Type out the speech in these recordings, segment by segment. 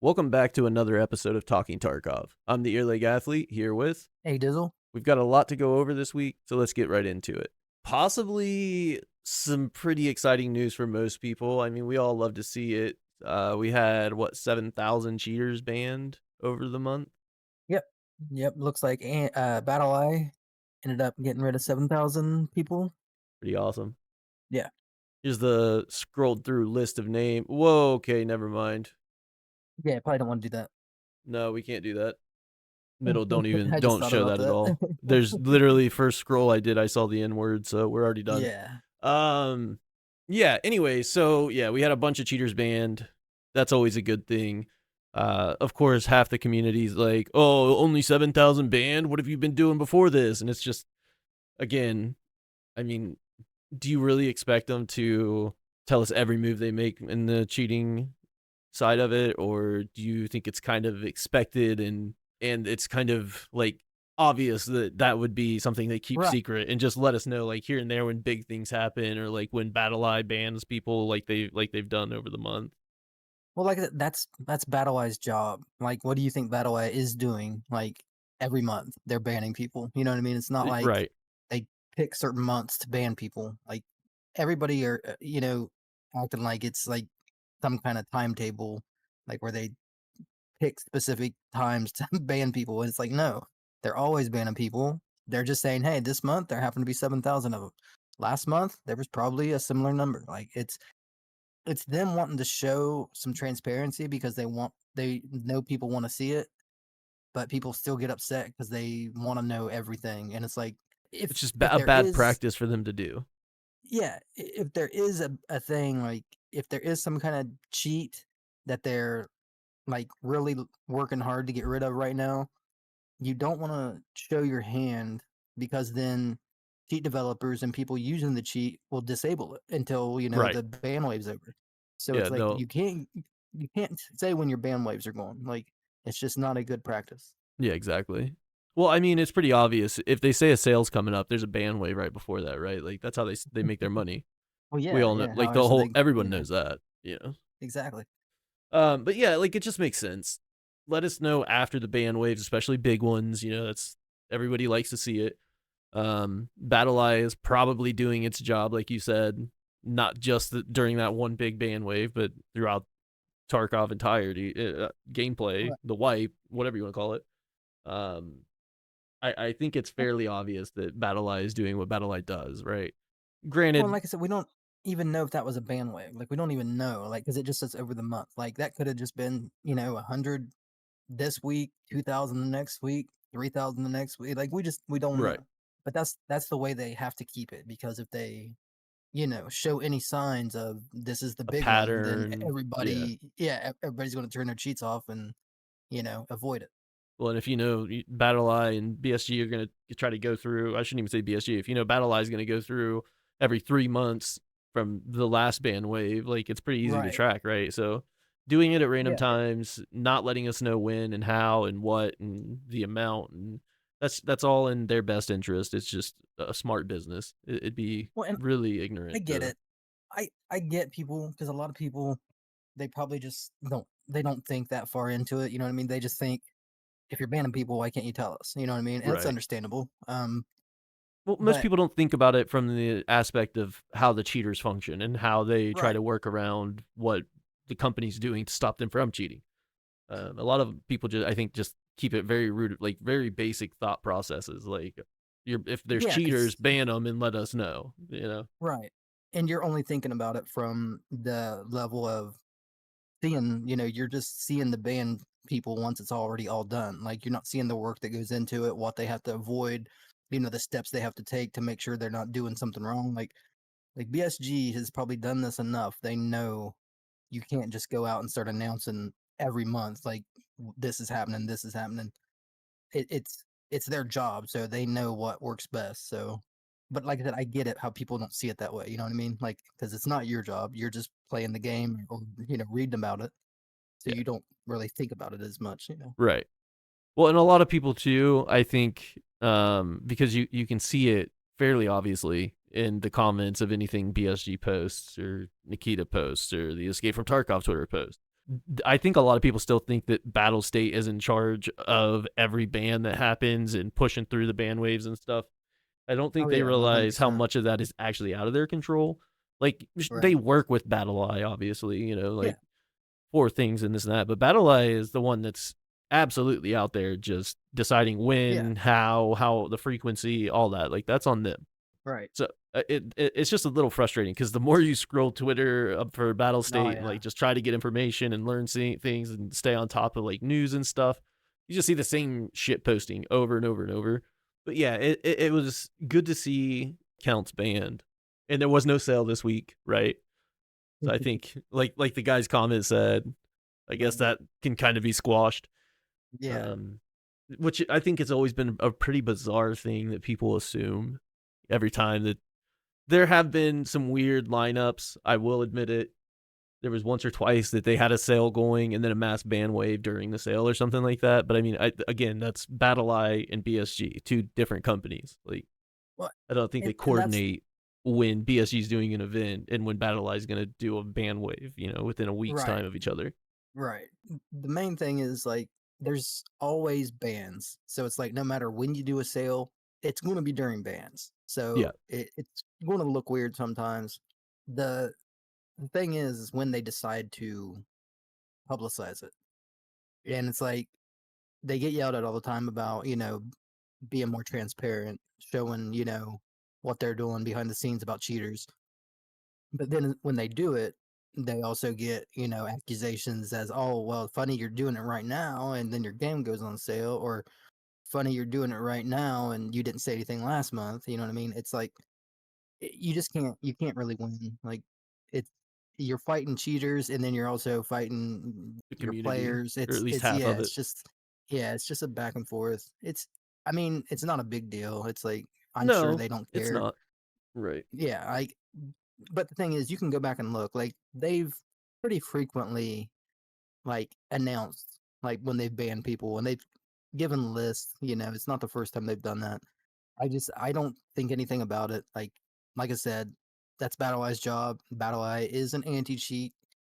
Welcome back to another episode of Talking Tarkov. I'm the EarLegAthlete here with. Hey, Dizzle. We've got a lot to go over this week, so let's get right into it. Possibly some pretty exciting news for most people. I mean, we all love to see it. We had, 7,000 cheaters banned over the month? Yep. Yep. Looks like Battle Eye ended up getting rid of 7,000 people. Pretty awesome. Yeah. Here's the scrolled through list of names. Whoa, okay, never mind. Yeah, probably don't want to do that. No, we can't do that. Middle, don't I just don't thought show about that at that. all. There's literally first scroll I did, I saw the N-word, so we're already done. Yeah. Yeah, anyway, so yeah, we had a bunch of cheaters banned. That's always a good thing. Of course, half the community's like, oh, only 7,000 banned? What have you been doing before this? And it's just, again, I mean, do you really expect them to tell us every move they make in the cheating side of it? Or do you think it's kind of expected and it's kind of like obvious that that would be something they keep Right. secret and just let us know like here and there when big things happen or like when Battle Eye bans people like they've done over the month? Well, like that's Battle Eye's job. Like, what do you think Battle Eye is doing? Like every month they're banning people. You know what I mean? It's not like Right. they pick certain months to ban people. Like everybody are acting like it's like some kind of timetable, like where they pick specific times to ban people. And it's like, no, they're always banning people. They're just saying, hey, this month there happened to be 7,000 of them. Last month there was probably a similar number. Like it's them wanting to show some transparency because they know people want to see it, but people still get upset because they want to know everything. And it's like It's just if a there bad is practice for them to do. yeah, if there is a thing like if there is some kind of cheat that they're like really working hard to get rid of right now, you don't want to show your hand because then cheat developers and people using the cheat will disable it until Right. the ban wave's over. So Yeah, it's like they'll you can't say when your ban waves are going. Like it's just not a good practice. yeah, exactly. Well, I mean, it's pretty obvious. If they say a sale's coming up, there's a ban wave right before that, right? Like that's how they make their money. Well, We yeah, all know, yeah. like How the else are whole they? everyone Yeah, knows that, you know. exactly. But yeah, like it just makes sense. Let us know after the ban waves, especially big ones. You know, that's everybody likes to see it. Battle Eye is probably doing its job, like you said, not just during that one big ban wave, but throughout Tarkov entirety, gameplay, Right. the wipe, whatever you want to call it. Um, I think it's fairly obvious that Battle Eye is doing what Battle Eye does, right? Well, and Granted, like I said, we don't even know if that was a ban wave. Like we don't even know, like because it just says over the month. Like that could have just been 100 this week, 2,000 the next week, 3,000 the next week. Like we don't know. right, But that's the way they have to keep it because if they show any signs of this is the a big one, then pattern, yeah. everybody's going to turn their cheats off and avoid it. Well, and if you know Battle Eye and BSG are going to try to go through, I shouldn't even say BSG. If you know Battle Eye is going to go through every 3 months from the last ban wave, like it's pretty easy to Right. track, right? So doing it at random Yeah. times, not letting us know when and how and what and the amount, and that's all in their best interest. It's just a smart business. It'd be Well, and really I ignorant get to. it. I get people because a lot of people they probably just don't think that far into it. You know what I mean? They just think if you're banning people, why can't you tell us? You know what I mean? And it's Right. understandable. Well, most But people don't think about it from the aspect of how the cheaters function and how they try right, to work around what the company's doing to stop them from cheating. A lot of people just, I think, just keep it very rooted, like very basic thought processes. Like, if there's yeah, cheaters, because ban them and let us know. You know, right, and you're only thinking about it from the level of seeing. You're just seeing the ban people once it's already all done. Like you're not seeing the work that goes into it, what they have to avoid, the steps they have to take to make sure they're not doing something wrong. Like BSG has probably done this enough. They know you can't just go out and start announcing every month like this is happening, this is happening. It's their job, so they know what works best. So, but like I said, I get it how people don't see it that way. You know what I mean? Like because it's not your job. You're just playing the game or reading about it, so yeah, you don't really think about it as much. right. Well, and a lot of people too, I think, because you can see it fairly obviously in the comments of anything BSG posts or Nikita posts or the Escape from Tarkov Twitter post. I think a lot of people still think that Battle State is in charge of every ban that happens and pushing through the ban waves and stuff. I don't think Oh they yeah, one hundred realize how percent. much of that is actually out of their control. Like they Right. work with Battle Eye, obviously, Yeah. like for things and this and that, but Battle Eye is the one that's absolutely out there just deciding Yeah. when, how the frequency, all that. Like that's on them. Right. So it's just a little frustrating because the more you scroll Twitter up for Battle Oh State and yeah. like just try to get information and learn things and stay on top of like news and stuff, you just see the same shit posting over and over and over. But yeah, it was good to see counts banned, and there was no sale this week, right? So I think like the guy's comment said, I guess Right. that can kind of be squashed. Yeah. Um, which I think has always been a pretty bizarre thing that people assume every time that there have been some weird lineups. I will admit it. There was once or twice that they had a sale going and then a mass ban wave during the sale or something like that. But I mean, again, that's BattleEye and BSG, two different companies. Like, Well, I don't think they and that's coordinate when BSG is doing an event and when BattleEye is going to do a ban wave, within a week's time right. of each other. Right. The main thing is like there's always bans. So it's like no matter when you do a sale, it's going to be during bans. Yeah, So it's going to look weird sometimes. The the thing is when they decide to publicize it. And it's like they get yelled at all the time about, being more transparent, showing, what they're doing behind the scenes about cheaters. But then when they do it, they also get, accusations as, oh, well, funny you're doing it right now and then your game goes on sale, or funny you're doing it right now and you didn't say anything last month. You know what I mean? It's like you just can't really win. Like it's you're fighting cheaters and then you're also fighting the your community, players. or at least It's half yeah, of it. it's just a back and forth. I mean, it's not a big deal. It's like I'm sure No, they don't it's care. not. Right. Yeah, but the thing is, you can go back and look. Like they've pretty frequently like announced like when they've banned people and they've given lists. It's not the first time they've done that. I don't think anything about it. Like I said, that's Battle Eye's job. Battle Eye is an anti-cheat.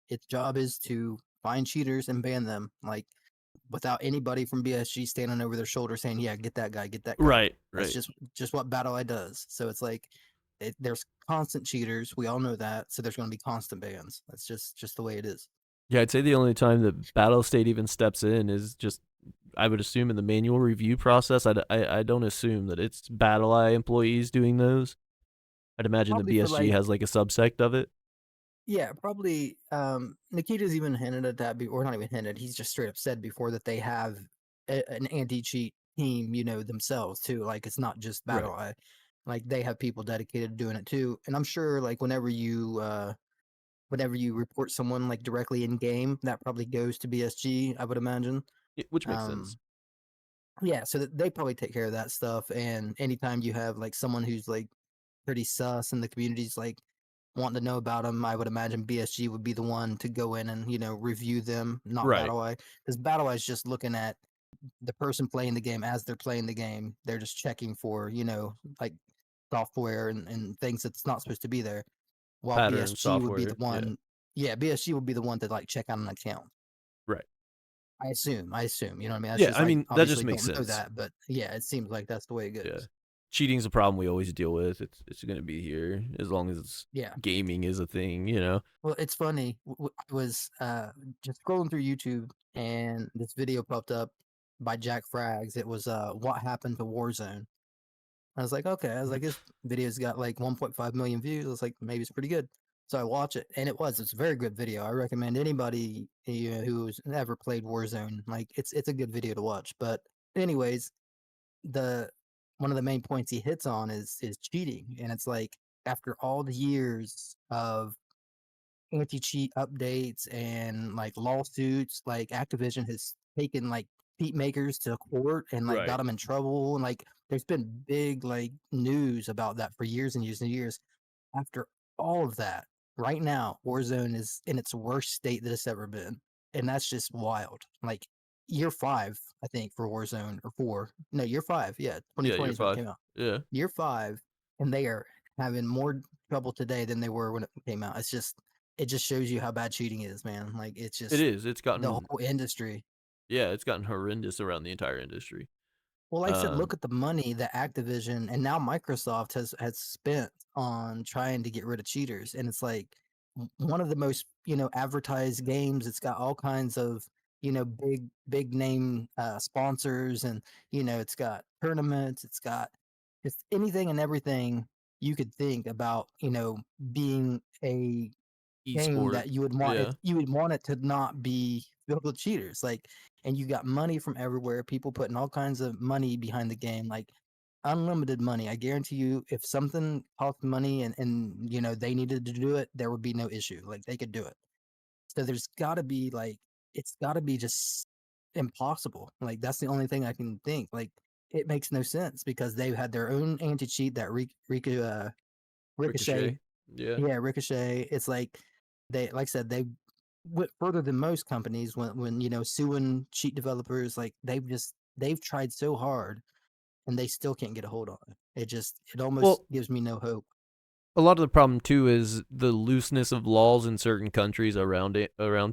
Its job is to find cheaters and ban them. Like without anybody from BSG standing over their shoulder saying, "Yeah, get that guy, get that guy." Right, That's right. just what Battle Eye does. So it's like there's constant cheaters. We all know that. So there's going to be constant bans. That's just the way it is. Yeah, I'd say the only time that Battle State even steps in is just, I would assume, in the manual review process. I don't assume that it's BattleEye employees doing those. I'd imagine the Probably for BSG like has like a subsect of it. yeah, probably. Nikita's even hinted at that, or not even hinted. He's just straight up said before that they have an anti-cheat team, themselves too. Like it's not just Right. Battle Eye. Like they have people dedicated to doing it too. And I'm sure, like whenever you report someone like directly in game, that probably goes to BSG. I would imagine. Which makes sense. Um, yeah, so that they probably take care of that stuff. And anytime you have like someone who's like pretty sus and the community's like wanting to know about them, I would imagine BSG would be the one to go in and review them, not Right. Battle Eye, because Battle Eye is just looking at the person playing the game as they're playing the game. They're just checking for like software and things that's not supposed to be there. While Pattern BSG would be the software. Yeah. one, yeah, BSG would be the one to like check out an account. Right. I assume, you know what I mean? That's Yeah, just I I mean, that just obviously makes don't know sense. that, but yeah, it seems like that's the way it Yeah. goes. Cheating's a problem we always deal with. It's going to be here as long as Yeah. gaming is a thing. Well, it's funny. I was just scrolling through YouTube and this video popped up by Jack Frags. It was what happened to Warzone. I was like, okay. I was like, this video's got like 1.5 million views. I was like, maybe it's pretty good. So I watch it, and it's a very good video. I recommend anybody who's ever played Warzone. Like, it's a good video to watch. But anyways, the one of the main points he hits on is cheating, and it's like after all the years of anti-cheat updates and like lawsuits, like Activision has taken like cheat makers to court and like got Right. them in trouble, and like there's been big like news about that for years and years and years. After all of that, right now Warzone is in its worst state that it's ever been, and that's just wild. Like year 5, I think, for Warzone, or 4, no, year 5, yeah, Yeah, 2020 you're is when it five. came out. Yeah. Year 5, and they are having more trouble today than they were when it came out. It's just it just shows you how bad cheating is, man. Like it's It just is. It's the gotten whole industry. yeah, it's gotten horrendous around the entire industry. Well, like I said, look Um, at the money that Activision and now Microsoft has spent on trying to get rid of cheaters, and it's like one of the most advertised games. It's got all kinds of big name sponsors, and it's got tournaments. It's got just anything and everything you could think about. Being a game esport. that you would want Yeah. it you would want it to not be filled with cheaters, like, and you got money from everywhere, people putting all kinds of money behind the game, like unlimited money. I guarantee you, if something cost money and they needed to do it, there would be no issue. Like they could do it. So there's got to be like it's got to be just impossible. Like that's the only thing I can think. Like it makes no sense because they've had their own anti cheat that Ricochet. Ricochet. Yeah. Yeah, Ricochet. It's like like I said, they went further than most companies when suing cheat developers. Like they've tried so hard and they still can't get a hold on it. It almost Well, gives me no hope. a lot of the problem too is the looseness of laws in certain countries around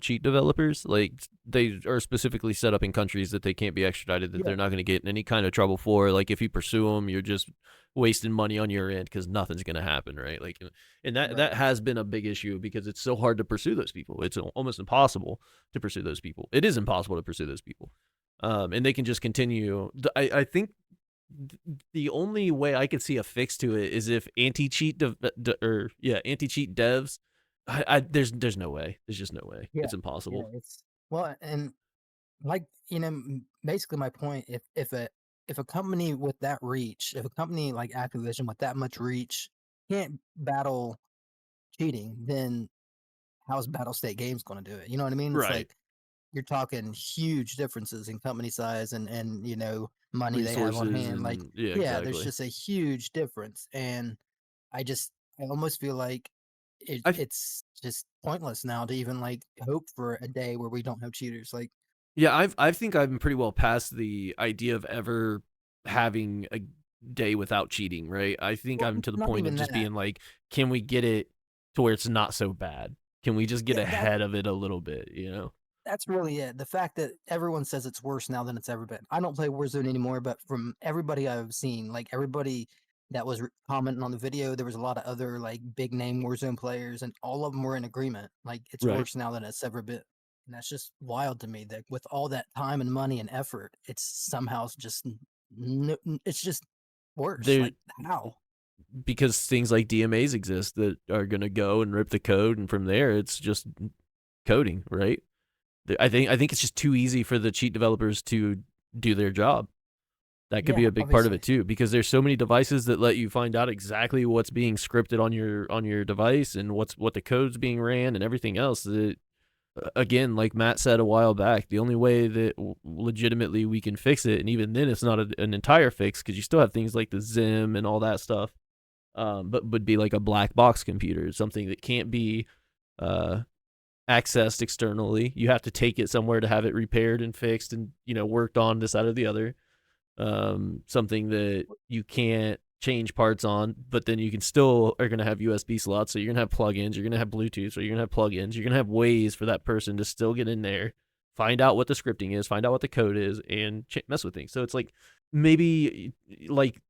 cheat developers. Like they are specifically set up in countries that they can't be extradited, that Yeah, they're not going to get in any kind of trouble for. Like if you pursue them, you're just wasting money on your end because nothing's going to happen, right? Like, and that right. has been a big issue because it's so hard to pursue those people. It's almost impossible to pursue those people. It is impossible to pursue those people, and they can just continue. I think the only way I could see a fix to it is if anti cheat devs. There's no way. There's just no way. Yeah, It's yeah. impossible. It's well, and like basically my point. If a company with that reach, if a company like Activision with that much reach can't battle cheating, then how's Battle State Games going to do it? You know what I mean? It's Right. like you're talking huge differences in company size and money they have on Resources hand. Like, and yeah, yeah, there's exactly. just a huge difference, and I almost feel like I it's just pointless now to even like hope for a day where we don't have cheaters. Like, Yeah, I think I'm pretty well past the idea of ever having a day without cheating, right? I think well, I'm to the not point of even just that. being like, can we get it to where it's not so bad? Can we just get Yeah, ahead of it a little bit, you know? that's really it. The fact that everyone says it's worse now than it's ever been. I don't play Warzone anymore, but from everybody I've seen, like everybody that was commenting on the video, there was a lot of other like big name Warzone players, and all of them were in agreement. Like it's Right. worse now than it's ever been. And that's just wild to me that with all that time and money and effort, it's somehow just it's just worse. There Like how? because things like DMAs exist that are going to go and rip the code, and from there it's just coding, right? I think it's just too easy for the cheat developers to do their job. That could Yeah, be a big part of obviously. it too, because there's so many devices that let you find out exactly what's being scripted on your device and what the code's being ran and everything else. That again, like Matt said a while back, the only way that legitimately we can fix it, and even then it's not an entire fix because you still have things like the Zim and all that stuff, but would be like a black box computer, something that can't be uh, accessed externally. You have to take it somewhere to have it repaired and fixed and worked on, this, that, or the other. Something that you can't change parts on, but then you can still are going to have USB slots. So you're going to have plugins, you're going to have Bluetooth, so you're going to have plugins, you're going to have ways for that person to still get in there, find out what the scripting is, find out what the code is, and mess with things. So it's like maybe like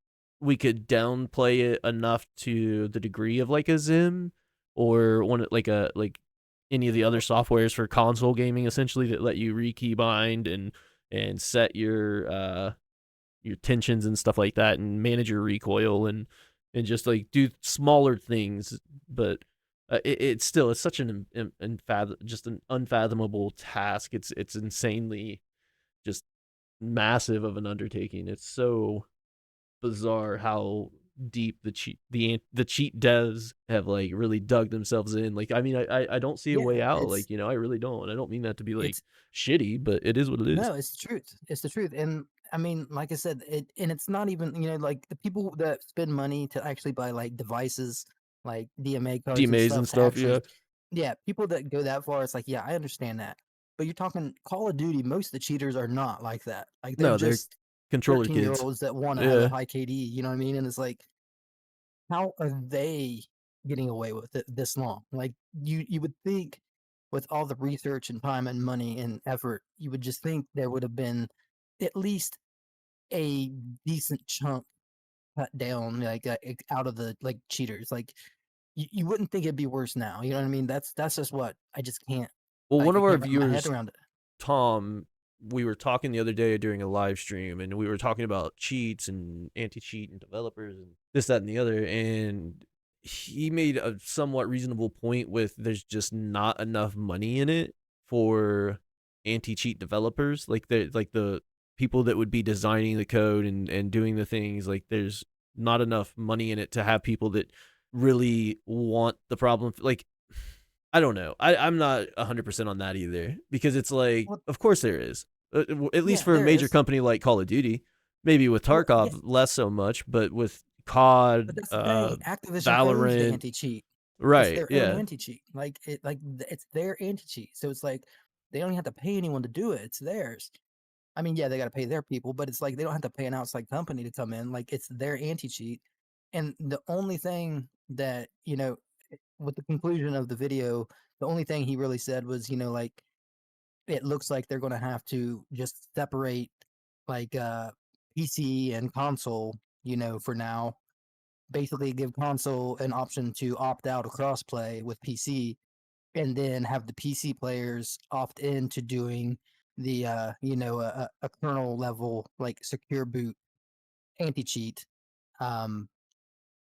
we could downplay it enough to the degree of like a Zim or one like any of the other softwares for console gaming, essentially, that let you rekeybind and set your tensions and stuff like that and manage your recoil and just like do smaller things. But it's such just an unfathomable task. It's insanely just massive of an undertaking. It's so bizarre how deep the cheat devs have like really dug themselves in. Like, I mean, I don't see a Yeah, way out. Like, I really don't. I don't mean that to be like it's shitty, but it is what it is. no, it's the truth. It's the truth. And I mean, like I said, and it's not even, like the people that spend money to actually buy like devices, like DMA cards and DMAs and stuff to stuff, yeah. actually, yeah, people that go that far, it's like, yeah, I understand that. But you're talking Call of Duty, most of the cheaters are not like that. Like they're No, they're just controller 13-year kids. olds that want to have a Yeah. high KD, you know what I mean? And it's like, how are they getting away with it this long. Like you would think with all the research and time and money and effort, you would just think there would have been at least a decent chunk cut down, like out of the like cheaters. Like you wouldn't think it'd be worse now. You know what I mean? That's just what I just can't. Well, one I of our can't wrap my head viewers, around it. Tom, we were talking the other day during a live stream, and we were talking about cheats and anti-cheat and developers and this, that, and the other. And he made a somewhat reasonable point with there's just not enough money in it for anti-cheat developers, like the people that would be designing the code and doing the things. Like there's not enough money in it to have people that really want the problem. Like I don't know. I'm not 100% on that either because it's like, Well, of course there is. At least yeah, for a there major is. company like Call of Duty, maybe with Well, yeah, Tarkov less so much, but with but COD, that's the thing. Activision owns the Valorant, anti-cheat. It's right? their own Yeah, anti-cheat. It's their anti-cheat. So it's like they don't have to pay anyone to do it. It's theirs. I mean, yeah, they got to pay their people, but it's like they don't have to pay an outside company to come in. Like it's their anti-cheat. And the only thing that, with the conclusion of the video, the only thing he really said was, like it looks like they're going to have to just separate like PC and console, for now. Basically give console an option to opt out of crossplay with PC and then have the PC players opt in to doing the a kernel level like secure boot anti cheat. Um,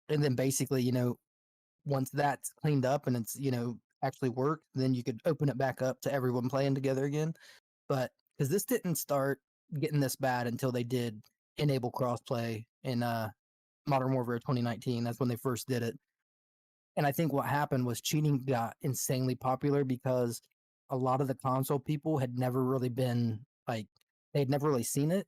and then basically, once that's cleaned up and it's actually worked, then you could open it back up to everyone playing together again. But because this didn't start getting this bad until they did enable crossplay in Modern Warfare 2019. That's when they first did it. And I think what happened was cheating got insanely popular because a lot of the console people had never really been like they'd never really seen it.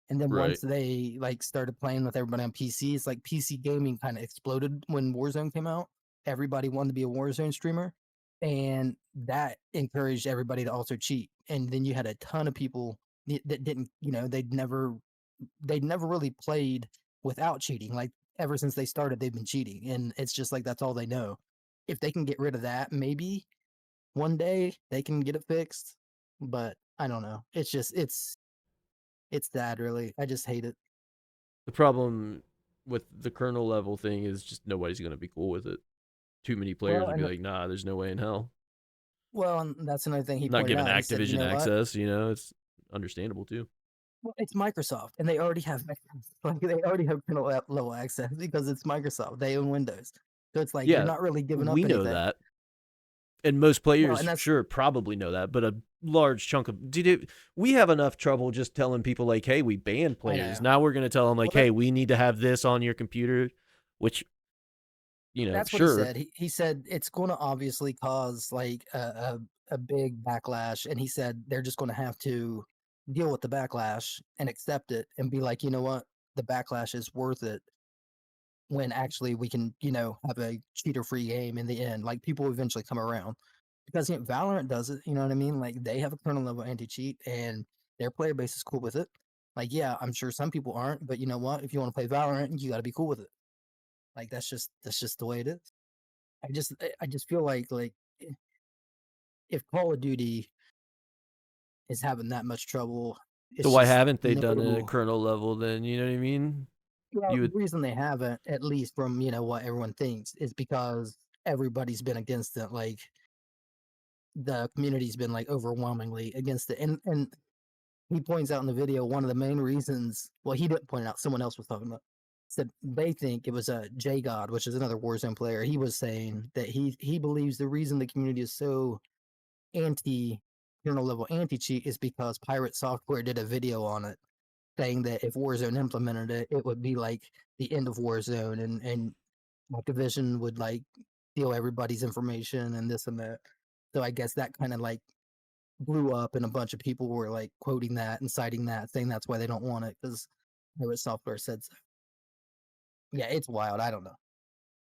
And then right. once they like started playing with everybody on PC, it's like PC gaming kind of exploded when Warzone came out. Everybody wanted to be a Warzone streamer. And that encouraged everybody to also cheat. And then you had a ton of people that didn't, they'd never really played without cheating. Like ever since they started, they've been cheating, and it's just like that's all they know. If they can get rid of that, maybe one day they can get it fixed. But I don't know. It's sad, really. I just hate it. The problem with the kernel level thing is just nobody's gonna be cool with it. Too many players Well, would be and like, nah, there's no way in hell. and that's another thing he Not pointed giving out. He said, you Activision know what? access, it's understandable too. Well, it's Microsoft, and they already have like they already have kernel level access because it's Microsoft. They own Windows, so it's like you're Yeah, not really giving we up know anything. that. And most Well, players and that's sure probably know that, but a large chunk of we have enough trouble just telling people like, hey, we banned I players. know. Now we're going to tell them Well, like, hey, we need to have this on your computer, which that's what he sure. said. He said it's going to obviously cause like a big backlash, and he said they're just going to have to deal with the backlash and accept it and be like, you know what, the backlash is worth it when actually we can, have a cheater free game in the end. Like people eventually come around because Valorant does it. You know what I mean? Like they have a kernel level anti cheat, and their player base is cool with it. Like yeah, I'm sure some people aren't, but you know what? If you want to play Valorant, you got to be cool with it. Like that's just the way it is. I just feel like if Call of Duty is having that much trouble, So it's why just haven't they done it at no. kernel level then? You know what I mean? Well, You the would reason they haven't, at least from what everyone thinks, is because everybody's been against it. Like the community's been like overwhelmingly against it, and he points out in the video one of the main reasons. Well, he didn't point it out. Someone else was talking about. Said they think it was a J God, which is another Warzone player. He was saying that he believes the reason the community is so anti kernel level anti cheat is because Pirate Software did a video on it saying that if Warzone implemented it, it would be like the end of Warzone, and Activision would like steal everybody's information and this and that. So I guess that kind of like blew up, and a bunch of people were like quoting that and citing that, saying that's why they don't want it because Pirate Software said so. Yeah, it's wild. I don't know.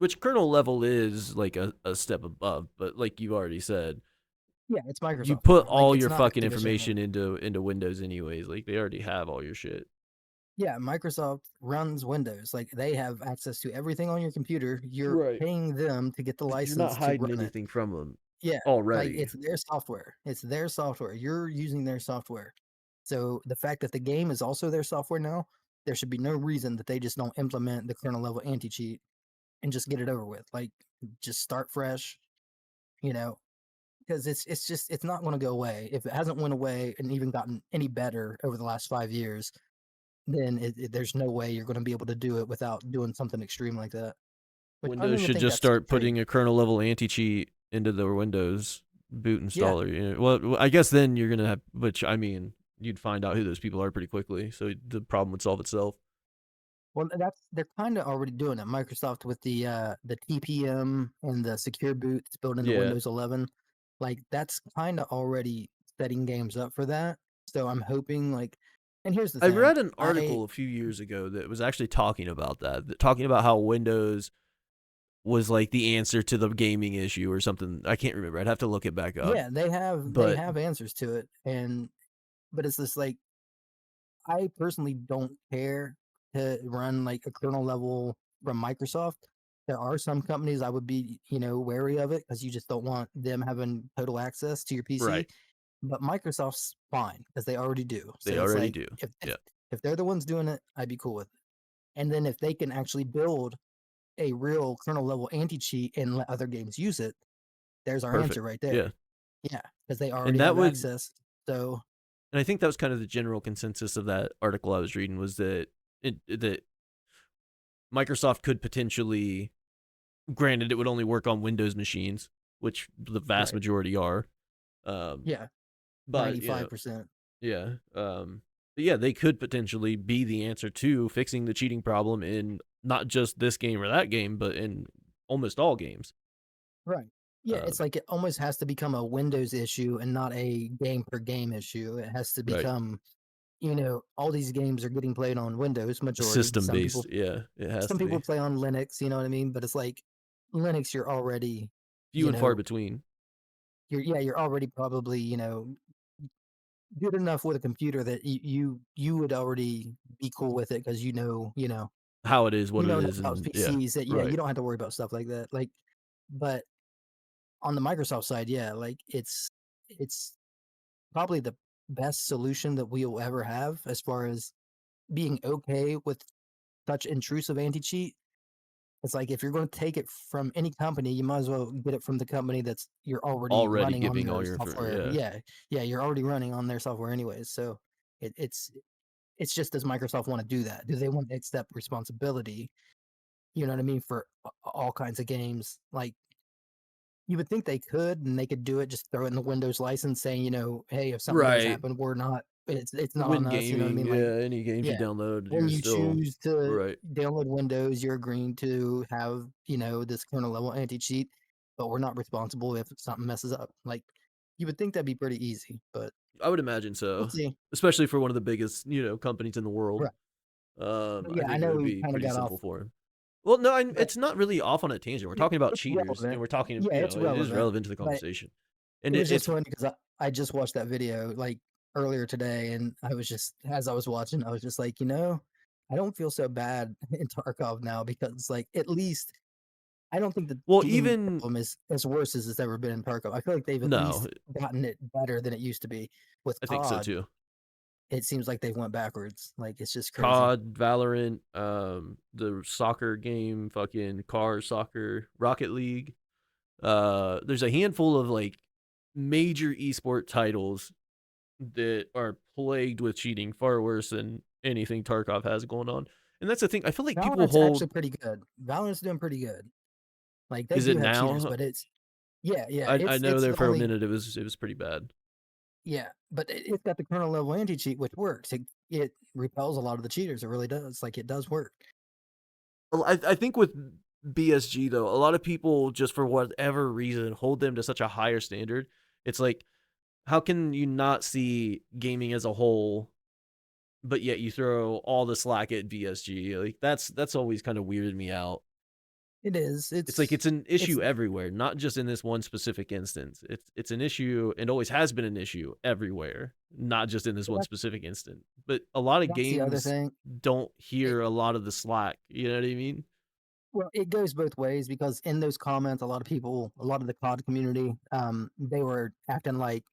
which kernel level is like a step above, but like you already said, Yeah, it's you Microsoft put now. Like all it's your not fucking Activision anymore. information into Windows anyways. Like they already have all your shit. Yeah, Microsoft runs Windows. Like they have access to everything on your computer. You're Right. paying them to get the You're not license to hiding run it. anything from them Yeah, like already. it's their software. It's their software. You're using their software. So the fact that the game is also their software now, there should be no reason that they just don't implement the kernel level anti cheat and just get it over with. Like just start fresh, you know, because it's just it's not going to go away. If it hasn't went away and even gotten any better over the last 5 years, then there's no way you're going to be able to do it without doing something extreme like that. Which I don't Windows even should think just that's start extreme. putting a kernel level anti cheat into the Windows boot Yeah. installer. Well, I guess then you're gonna have, which I mean, you'd find out who those people are pretty quickly, so the problem would solve itself. Well, that's they're kind of already doing it. Microsoft with the TPM and the secure boot that's built into Yeah, Windows 11, like that's kind of already setting games up for that. So I'm hoping like, and here's the I thing, read an I article a few years ago that was actually talking about that, talking about how Windows was like the answer to the gaming issue or something. I can't remember. I'd have to look it back up. yeah they But have answers to it, and but it's just like I personally don't care to run like a kernel level from Microsoft. There are some companies I would be, wary of it because you just don't want them having total access to your PC. right, But Microsoft's fine because they already do. they So it's already like do. if, if Yeah, if they're the ones doing it, I'd be cool with it. And then if they can actually build a real kernel level anti cheat and let other games use it, there's our perfect. answer right Yeah, there. Yeah, because they and already that have would, access. So and I think that was kind of the general consensus of that article I was reading was that that Microsoft could potentially, granted, it would only work on Windows machines, which the vast right, majority are. Um, yeah, but 95%. yeah, but yeah, they could potentially be the answer to fixing the cheating problem in not just this game or that game, but in almost all games. Right. Yeah, Uh, it's like it almost has to become a Windows issue and not a game per game issue. It has to right, become, all these games are getting played on Windows majority. system based. Yeah, it has Some to people be play on Linux, you know what I mean? But it's like Linux, you're already, few you and far know, between. you're already probably, good enough with a computer that you would already be cool with it because How it is, you what it know enough is, about and yeah, PCs that yeah, right, you don't have to worry about stuff like that. Like, but on the Microsoft side, yeah, like it's probably the best solution that we'll ever have as far as being okay with such intrusive anti-cheat. It's like if you're going to take it from any company, you might as well get it from the company that's you're already already running on giving their all your software. yeah, Yeah, yeah, you're already running on their software anyways. So it's just does Microsoft want to do that? Do they want to accept responsibility? You know what I mean for all kinds of games. Like you would think they could, and they could do it. Just throw it in the Windows license, saying, hey, if something does right. happen, we're not. It's not When on us. You know what I gaming, mean? Like, yeah, any games you yeah, download, when you're you still choose to right. download Windows, you're agreeing to have this kernel level anti cheat, but we're not responsible if something messes up. Like, you would think that'd be pretty easy, but I would imagine we'll so, see. especially for one of the biggest companies in the world. Right. But I yeah, I think it know would we be kind of pretty got off, simple for him. Well, no, but it's not really off on a tangent. We're talking about it's cheaters, and relevant. we're talking, Yeah, it's it is relevant, relevant to the but conversation. And it was just it's funny because I just watched that video like earlier today, and I was just as I was watching, I was just like, I don't feel so bad in Tarkov now because like at least I don't think the well, cheating even problem is as worse as it's ever been in Tarkov. I feel like they've at no, least gotten it better than it used to be. With I think so COD, too. it seems like they've went backwards. Like it's just crazy. COD, Valorant, the soccer game, fucking car soccer, Rocket League. There's a handful of like major esport titles that are plagued with cheating, far worse than anything Tarkov has going on. And that's the thing. I feel like people Valorant's hold. actually pretty good. Valorant's doing pretty good. Like they Is do it have cheaters, now? but it's yeah, yeah. I It's know it's there the for a only minute it was pretty bad. yeah, but it's got the kernel level anti cheat, which works. It repels a lot of the cheaters. It really does. Like it does work. Well, I think with BSG though, a lot of people just for whatever reason hold them to such a higher standard. It's like, how can you not see gaming as a whole, but yet you throw all the slack at BSG? Like that's always kind of weirded me out. It is. It's like it's an It's issue everywhere, not just in this one specific instance. It's an issue and always has been an issue everywhere, not just in this one that, specific instant. But a lot of that's the other games thing. don't It, hear a lot of the slack. You know what I mean? well, it goes both ways because in those comments, a lot of people, a lot of the COD community, they were acting like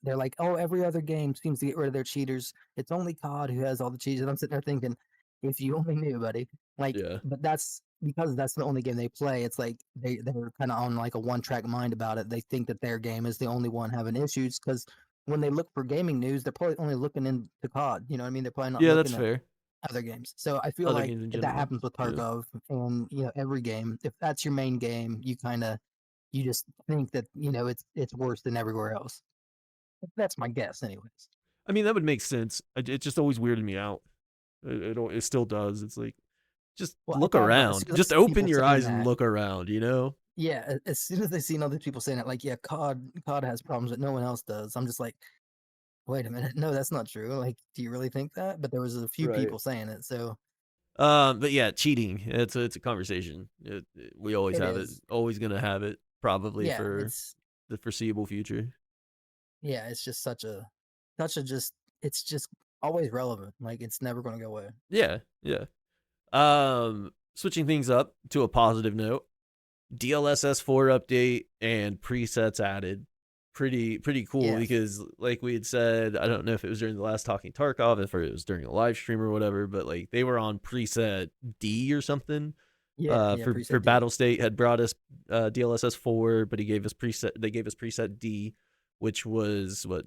they're like, oh, every other game seems to get rid of their cheaters. It's only COD who has all the cheats. And I'm sitting there thinking, if you only knew, buddy. Like, Yeah. but that's because that's the only game they play. It's like they're kind of on like a one track mind about it. They think that their game is the only one having issues because when they look for gaming news, they're probably only looking into COD. You know what I mean? They're probably not Yeah, that's looking at fair. other games. So I feel Other like games in that general. happens with Yeah. Tarkov and every game. If that's your main game, you just think that it's worse than everywhere else. That's my guess, anyways. I mean, that would make sense. It just always weirded me out. It still does. It's like just Well, I look thought about it as around. soon as I Just see open people your saying eyes and that. look around. You know? Yeah, as soon as they seen other people saying it, like, yeah, COD has problems that no one else does. I'm just like, wait a minute, no, that's not true. Like, do you really think that? But there was a few Right. people saying it, so But yeah, cheating. It's a conversation. We always it have it. is. Always gonna have it. Probably Yeah, for the foreseeable future. it's just such a just it's just always relevant. Like it's never going to go away. Yeah, yeah. Switching things up to a positive note. DLSS4 update and presets added. Pretty cool Yes. because like we had said, I don't know if it was during the last Talking Tarkov, if it was during a live stream or whatever, but like they were on preset D or something. Yeah, yeah, For preset D. Battle State had brought us DLSS4, but he gave us preset. They gave us preset D, which was what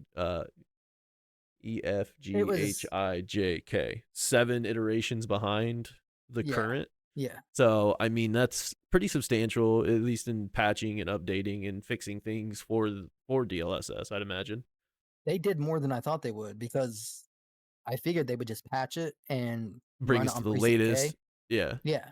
E F It G H was I J K, 7 iterations behind the yeah. current. Yeah. So I mean that's pretty substantial, at least in patching and updating and fixing things for DLSS. I'd imagine They did more than I thought they would because I figured they would just patch it and bring run us it to on the preset latest. K. Yeah, Yeah.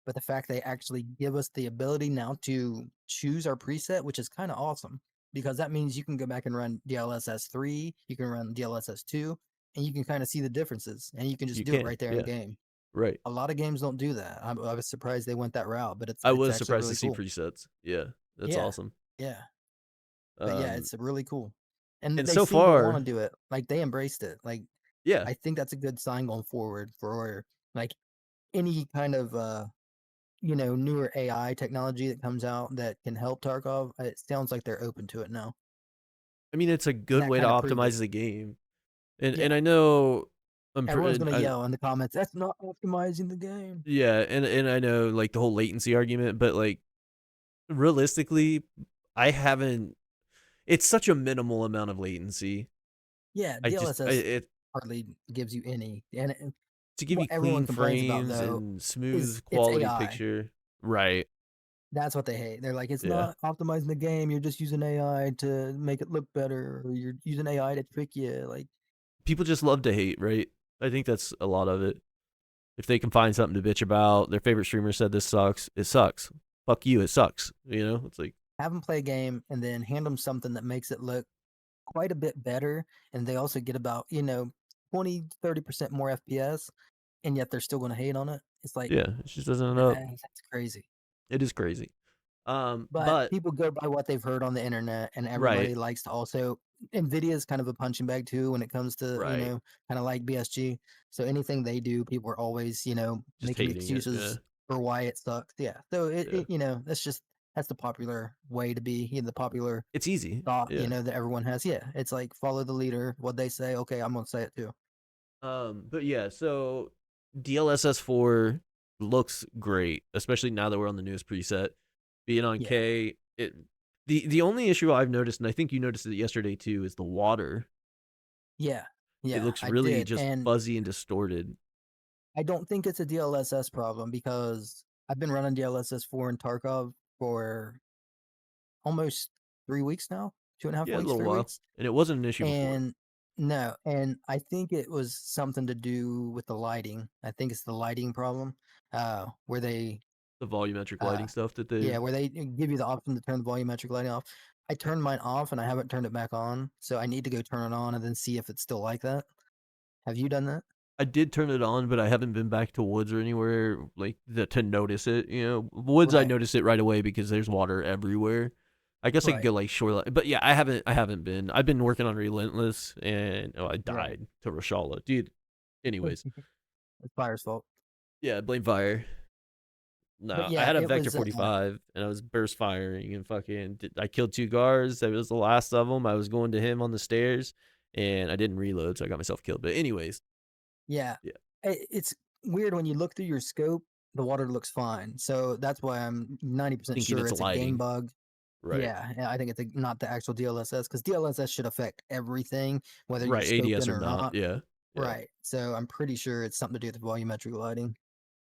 But the fact they actually give us the ability now to choose our preset, which is kind of awesome because that means you can go back and run DLSS 3, you can run DLSS 2, and you can kind of see the differences and you can just you do it can. right there in Yeah, game. right. A lot of games don't do that. I was surprised they went that route, but I it's was actually surprised to really see cool. presets. Yeah, that's Yeah. awesome. Yeah. But yeah, Um, it's really cool. And and they so seem to want to far, do it. Like they embraced it. Like yeah. I think that's a good sign going forward for like any kind of newer AI technology that comes out that can help Tarkov. It sounds like they're open to it now. I mean, it's a And good that way to kind of proved it. optimize the game, and Yeah. I know Everyone's gonna yell in the comments, that's not optimizing the game. yeah, and I know like the whole latency argument, but like realistically, I haven't. It's such a minimal amount of latency. Yeah, I just DLSS it hardly gives you any. And to give what you everyone clean complains about frames though and is smooth it's quality AI. picture. Right. That's what they hate. They're like, it's Yeah. not optimizing the game. You're just using AI to make it look better, or you're using AI to trick you. Like, People just love to hate, right? I think that's a lot of it. If they can find something to bitch about, their favorite streamer said this sucks, it sucks. Fuck you, it sucks. You know, it's like have them play a game and then hand them something that makes it look quite a bit better. And they also get about, 20-30% more FPS, and yet they're still going to hate on it. It's like, yeah, it just doesn't end up. that's crazy. It is crazy. But But people go by what they've heard on the internet, and right, everybody likes to also. Nvidia is kind of a punching bag too when it comes to right, kind of like BSG. So anything they do, people are always just making hating it. Yeah, excuses for why it sucks. Yeah. So yeah. that's the popular way to be. The popular It's easy. thought Yeah. that everyone has. Yeah. It's like follow the leader. What they say. Okay, I'm gonna say it too. But yeah, so DLSS4 looks great, especially now that we're on the newest preset. Being on Yeah. K, the only issue I've noticed, and I think you noticed it yesterday too, is the water. Yeah. It Yeah. looks I really did, just and fuzzy and distorted. I don't think it's a DLSS problem because I've been running DLSS 4 in Tarkov for almost 3 weeks now, two and a half Yeah, a weeks, little three while, weeks. and it wasn't an issue before. And no, and I think it was something to do with the lighting. I think it's the lighting problem, where they, The volumetric uh, lighting stuff that yeah, they've. where they give you the option to turn the volumetric lighting off. I turned mine off and I haven't turned it back on, so I need to go turn it on and then see if it's still like that. Have you done that? I did turn it on, but I haven't been back to woods or anywhere like to notice it. You know, woods I Right, notice it right away because there's water everywhere. I guess I could right, go like shoreline, but yeah, I haven't been. I've been working on Relentless, and I right. died to Rashala, dude. Anyways, It's fire's fault. yeah, blame fire. But No, I yeah, had a it Vector was 45 and I was burst firing and I killed 2 guards. That was the last of them. I was going to him on the stairs and I didn't reload, so I got myself killed. But anyways, yeah. yeah, It's weird when you look through your scope, the water looks fine. So that's why I'm 90% thinking sure it's it's a game lighting, bug. right? Yeah, I think it's not the actual DLSS because DLSS should affect everything, whether you're Right, scoped ADS in or or not, not. yeah, yeah, Right. So I'm pretty sure it's something to do with volumetric lighting.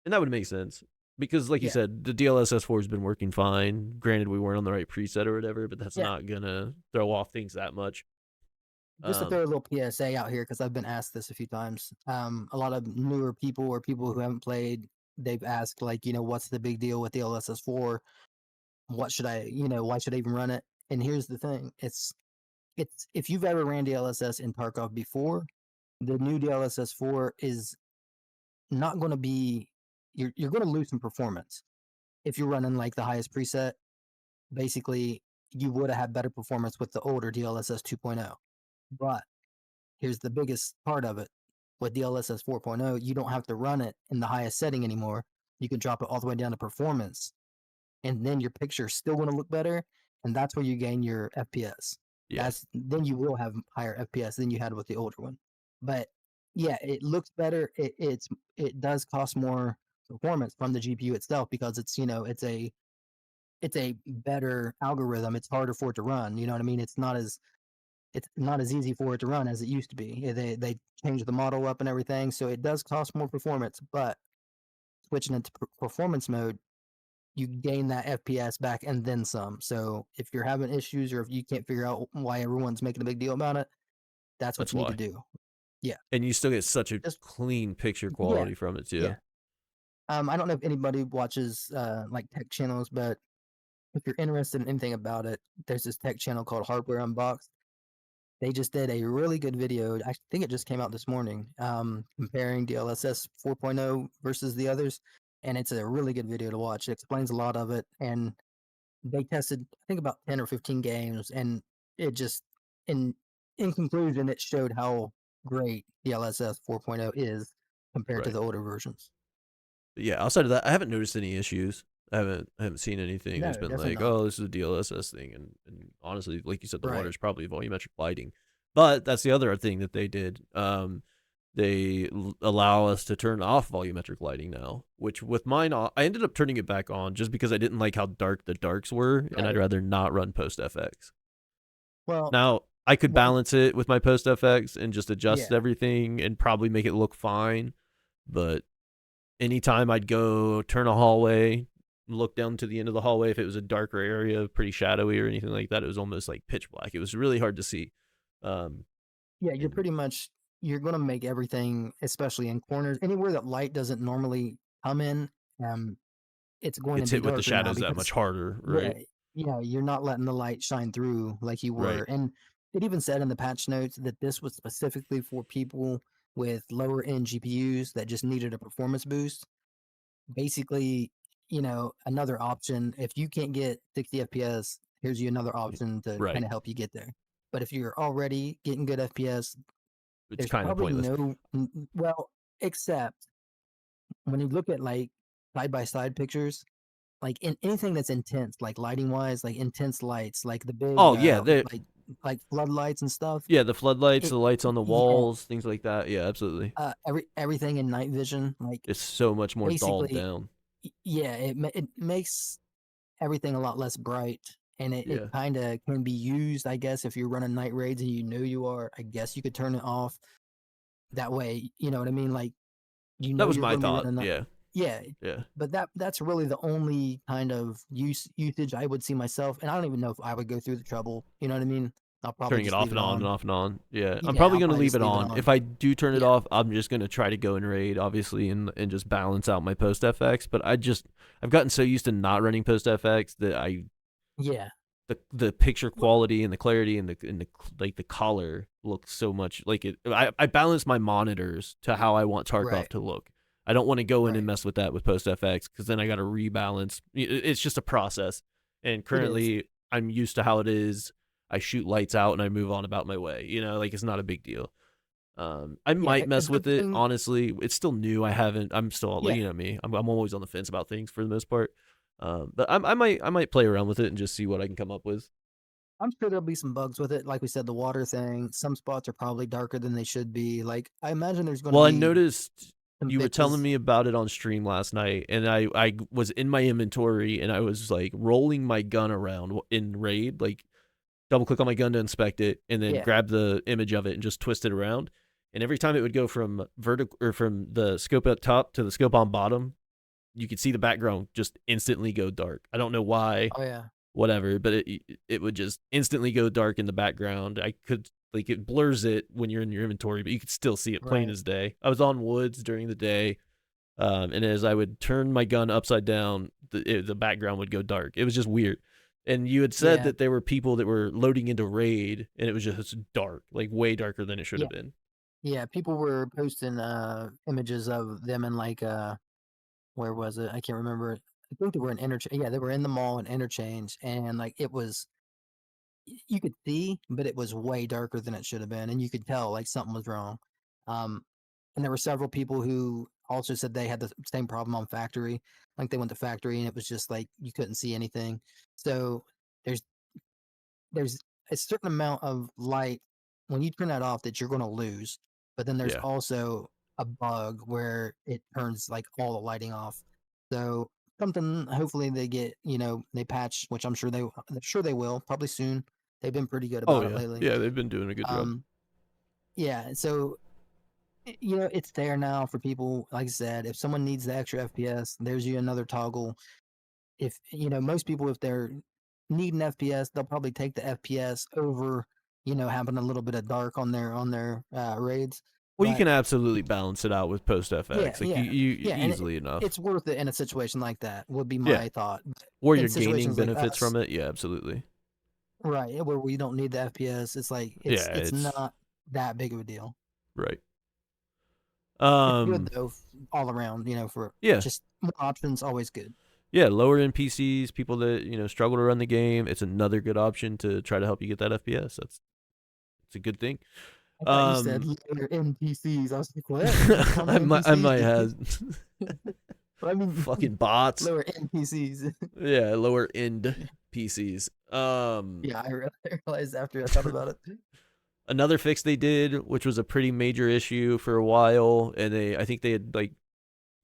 and that would make sense because, like you Yeah. said, the DLSS4 has been working fine. Granted, we weren't on the right preset or whatever, but that's Yeah. not gonna throw off things that much. Just to Um, throw a little PSA out here, because I've been asked this a few times. A lot of newer people or people who haven't played, they've asked, like, what's the big deal with the LSS4? What should I, why should I even run it? And here's the thing: it's if you've ever ran DLSS in Tarkov before, the new DLSS4 is not going to be. You're going to lose some performance if you're running like the highest preset. Basically, you would have had better performance with the older DLSS 2.0. But here's the biggest part of it. With DLSS 4.0, you don't have to run it in the highest setting anymore. You can drop it all the way down to performance, and then your picture's still going to look better, and that's where you gain your FPS. yeah, That's then you will have higher FPS than you had with the older one. But yeah, it looks better. It does cost more performance from the GPU itself because it's a better algorithm. It's harder for it to run. You know what I mean? It's not as easy for it to run as it used to be. They changed the model up and everything, so it does cost more performance. But switching into performance mode, you gain that FPS back and then some. So if you're having issues or if you can't figure out why everyone's making a big deal about it, that's what that's you need to why. do. Yeah, And you still get such a just clean picture yeah, quality from it yeah. too. I don't know if anybody watches like tech channels, but if you're interested in anything about it, there's this tech channel called Hardware Unboxed. They just did a really good video. I think it just came out this morning, comparing DLSS 4.0 versus the others, and it's a really good video to watch. It explains a lot of it, and they tested, I think, about 10 or 15 games, and it just, in in conclusion, it showed how great DLSS 4.0 is compared to Right. the older versions. But yeah, outside of that, I haven't noticed any issues. I haven't seen anything No, that's been definitely like, not. oh, this is a DLSS thing, and honestly, like you said, the Right. water's probably volumetric lighting. But that's the other thing that they did. They allow us to turn off volumetric lighting now, which with mine, I ended up turning it back on just because I didn't like how dark the darks were, and I'd Right. rather not run post FX. Well, Now I could one, balance it with my post FX and just adjust yeah, everything and probably make it look fine, but anytime I'd go turn a hallway, look down to the end of the hallway, if it was a darker area, pretty shadowy or anything like that, it was almost like pitch black. It was really hard to see. Um, yeah, you're and pretty much you're going to make everything, especially in corners, anywhere that light doesn't normally come in. Um, it's going to it's be hit with the darker now shadows that much because harder, yeah, right? yeah, you're not letting the light shine through like you were. Right. And it even said in the patch notes that this was specifically for people with lower end GPUs that just needed a performance boost. Basically, another option if you can't get 60 FPS, here's you another option to kind Right. of help you get there. But if you're already getting good FPS, It's there's kind of probably pointless. well, except when you look at like side by side pictures, like in anything that's intense, like lighting wise, like intense lights, like the big, Oh yeah, like floodlights and stuff. yeah, the floodlights, It, the lights on the yeah, walls, things like that. Yeah, absolutely. everything in night vision, like It's so much more dulled basically, down. yeah, it makes everything a lot less bright, and it Yeah. kind of can be used, I guess, if you're running night raids and you know you are. I guess you could turn it off that way. You know what I mean? Like That was you're my going to be thought. running. Yeah. Yeah, Yeah. but that's really the only kind of usage I would see myself, and I don't even know if I would go through the trouble. You know what I mean? I'll probably Turning it just off leave and it on and on. off and on. Yeah, I'm Yeah, probably I'll gonna probably leave just it leave it on. If on. I do turn it Yeah, off, I'm just gonna try to go and raid, obviously, and just balance out my post FX. But I've gotten so used to not running post FX that I yeah, the picture but quality and the clarity and the like the color look so much like it. I balance my monitors to how I want Tarkov Right. to look. I don't want to go in and Right. mess with that with post FX because then I got to rebalance. It's just a process. And It is. currently, I'm used to how it is. I shoot lights out and I move on about my way. Like it's not a big deal. I Yeah. might A mess with good it. thing. Honestly, it's still new. I haven't. I'm still, Yeah. me. I'm always on the fence about things for the most part. But I might play around with it and just see what I can come up with. I'm sure there'll be some bugs with it. Like we said, the water thing. Some spots are probably darker than they should be. Like I imagine there's going to Well, I be noticed some you were telling fixes. me about it on stream last night, and I was in my inventory and I was like rolling my gun around in raid, like double click on my gun to inspect it, and then Yeah. grab the image of it and just twist it around. And every time it would go from vertical or from the scope up top to the scope on bottom, you could see the background just instantly go dark. I don't know why, Oh yeah. whatever, but it would just instantly go dark in the background. I could like it blurs it when you're in your inventory, but you could still see it plain Right. as day. I was on woods during the day, and as I would turn my gun upside down, the background would go dark. It was just weird. And you had said Yeah. that there were people that were loading into raid, and it was just dark, like way darker than it should Yeah. have been. Yeah. People were posting images of them in like where was it? I can't remember. I think they were in interchange. Yeah, they were in the mall in interchange, and like it was, you could see, but it was way darker than it should have been, and you could tell like something was wrong. Um, and there were several people who also said they had the same problem on factory. Like they went to factory, and it was just like you couldn't see anything. So there's there's a certain amount of light when you turn that off that you're going to lose. But then there's Yeah. also a bug where it turns like all the lighting off. So something hopefully they get, they patch, which I'm sure they will probably soon. They've been pretty good Oh about it yeah. lately. Yeah, they've been doing a good job. Um yeah, so it's there now for people. Like I said, if someone needs the extra FPS, there's you another toggle. If most people, if they're needing FPS, they'll probably take the FPS over having a little bit of dark on their raids. Well, you But can absolutely balance it out with post yeah, FX, like yeah, you yeah, and easily enough. it's worth it in a situation like that. Would be Yeah. my thought. But Or in you're gaining situations like benefits us, from it. Yeah, absolutely. right, where we don't need the FPS, it's like Yeah, it's it's not that big of a deal. right. It's good Um, though, all around. For yeah. just more options, always good. Yeah, lower end PCs, people that, struggle to run the game, it's another good option to try to help you get that FPS. It's a good thing. I thought you said Um lower NPCs. I was like, what? Did you just call them I might NPCs? have I mean, fucking bots. lower NPCs. Yeah, lower end PCs. Yeah, I realized after I thought about it. Another fix they did, which was a pretty major issue for a while, and I think they had like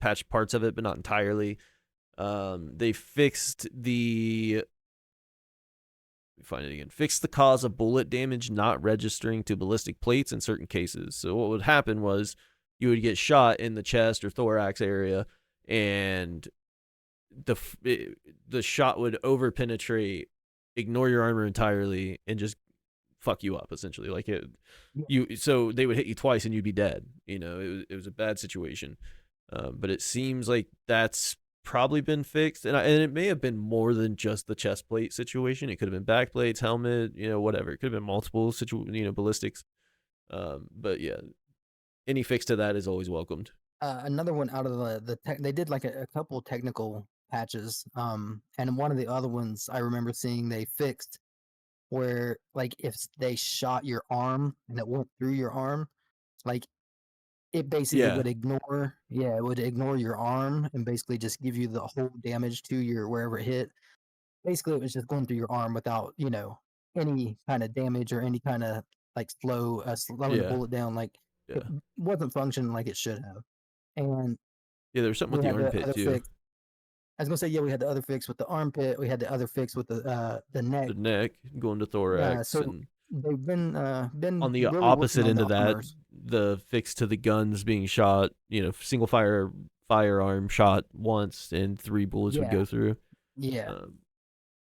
patched parts of it, but not entirely. They fixed the let me find it again. Fixed the cause of bullet damage not registering to ballistic plates in certain cases. So what would happen was you would get shot in the chest or thorax area, and the the shot would over penetrate, ignore your armor entirely, and just fuck you up essentially. Like Yeah, so they would hit you twice and you'd be dead. It was a bad situation. But it seems like that's probably been fixed, and it may have been more than just the chest plate situation. It could have been back plates, helmet, whatever. It could have been multiple ballistics. But yeah, any fix to that is always welcomed. another one out of the tech, they did like a couple technical patches. And one of the other ones I remember seeing they fixed where like if they shot your arm and it went through your arm, like it basically Yeah, would ignore, yeah, it would ignore your arm and basically just give you the whole damage to your wherever it hit. Basically, it was just going through your arm without, any kind of damage or any kind of like slowing the yeah, bullet down. Like it yeah, wasn't functioning like it should have. And yeah. There was something with we the had the armpit other too. fix. I was gonna say, yeah, we had the other fix with the armpit. We had the other fix with the neck. The neck going to thorax, So and they've been on the really working opposite on end the of that, armors. the fix to the guns being shot, single firearm shot once and three bullets would Yeah, go through. yeah. Um,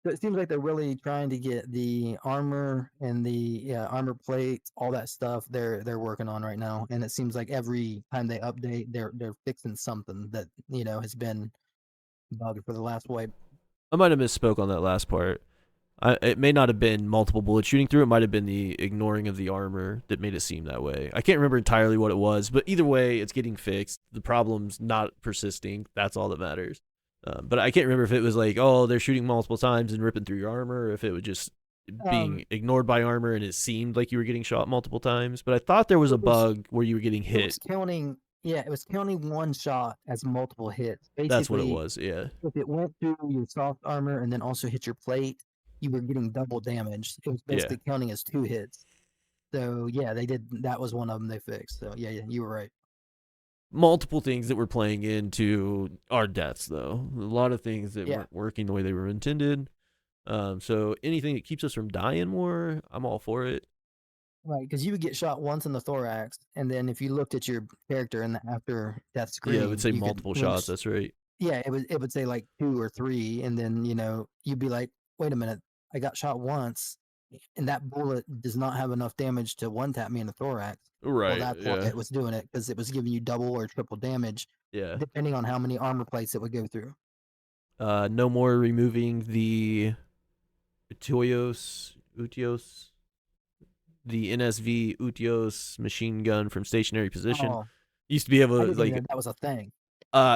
So it seems like they're really trying to get the armor and the armor plates, all that stuff. They're working on right now, and it seems like every time they update, they're fixing something that has been bugged for the last wipe. I might have misspoke on that last part. It may not have been multiple bullets shooting through. It might have been the ignoring of the armor that made it seem that way. I can't remember entirely what it was, but either way, it's getting fixed. The problem's not persisting. That's all that matters. But I can't remember if it was like, oh, they're shooting multiple times and ripping through your armor, or if it was just Um, being ignored by armor and it seemed like you were getting shot multiple times. But I thought there was a it was bug where you were getting it was hit. counting. Yeah, it was counting one shot as multiple hits. That's what it Basically, was. Yeah. if it went through your soft armor and then also hit your plate, you were getting double damage. It was Yeah. basically counting as two hits. So yeah, they did. That was one of them they fixed. So yeah, you were right. Multiple things that were playing into our deaths, though. A lot of things that Yeah, weren't working the way they were intended. So anything that keeps us from dying more, I'm all for it. right. Because you would get shot once in the thorax, and then if you looked at your character in the after death Yeah, I would screen, say you could multiple shots. glimpse. That's right. Yeah, it would say like two or three, and then you'd be like, wait a minute, I got shot once, and that bullet does not have enough damage to one tap me in the thorax. Well, Right. that's why Yeah. it was doing it because it was giving you double or triple damage Yeah. depending on how many armor plates it would go through. No more removing the Utios, the NSV Utios machine gun from stationary position. Oh, Used to be I able to didn't even like know that was a thing.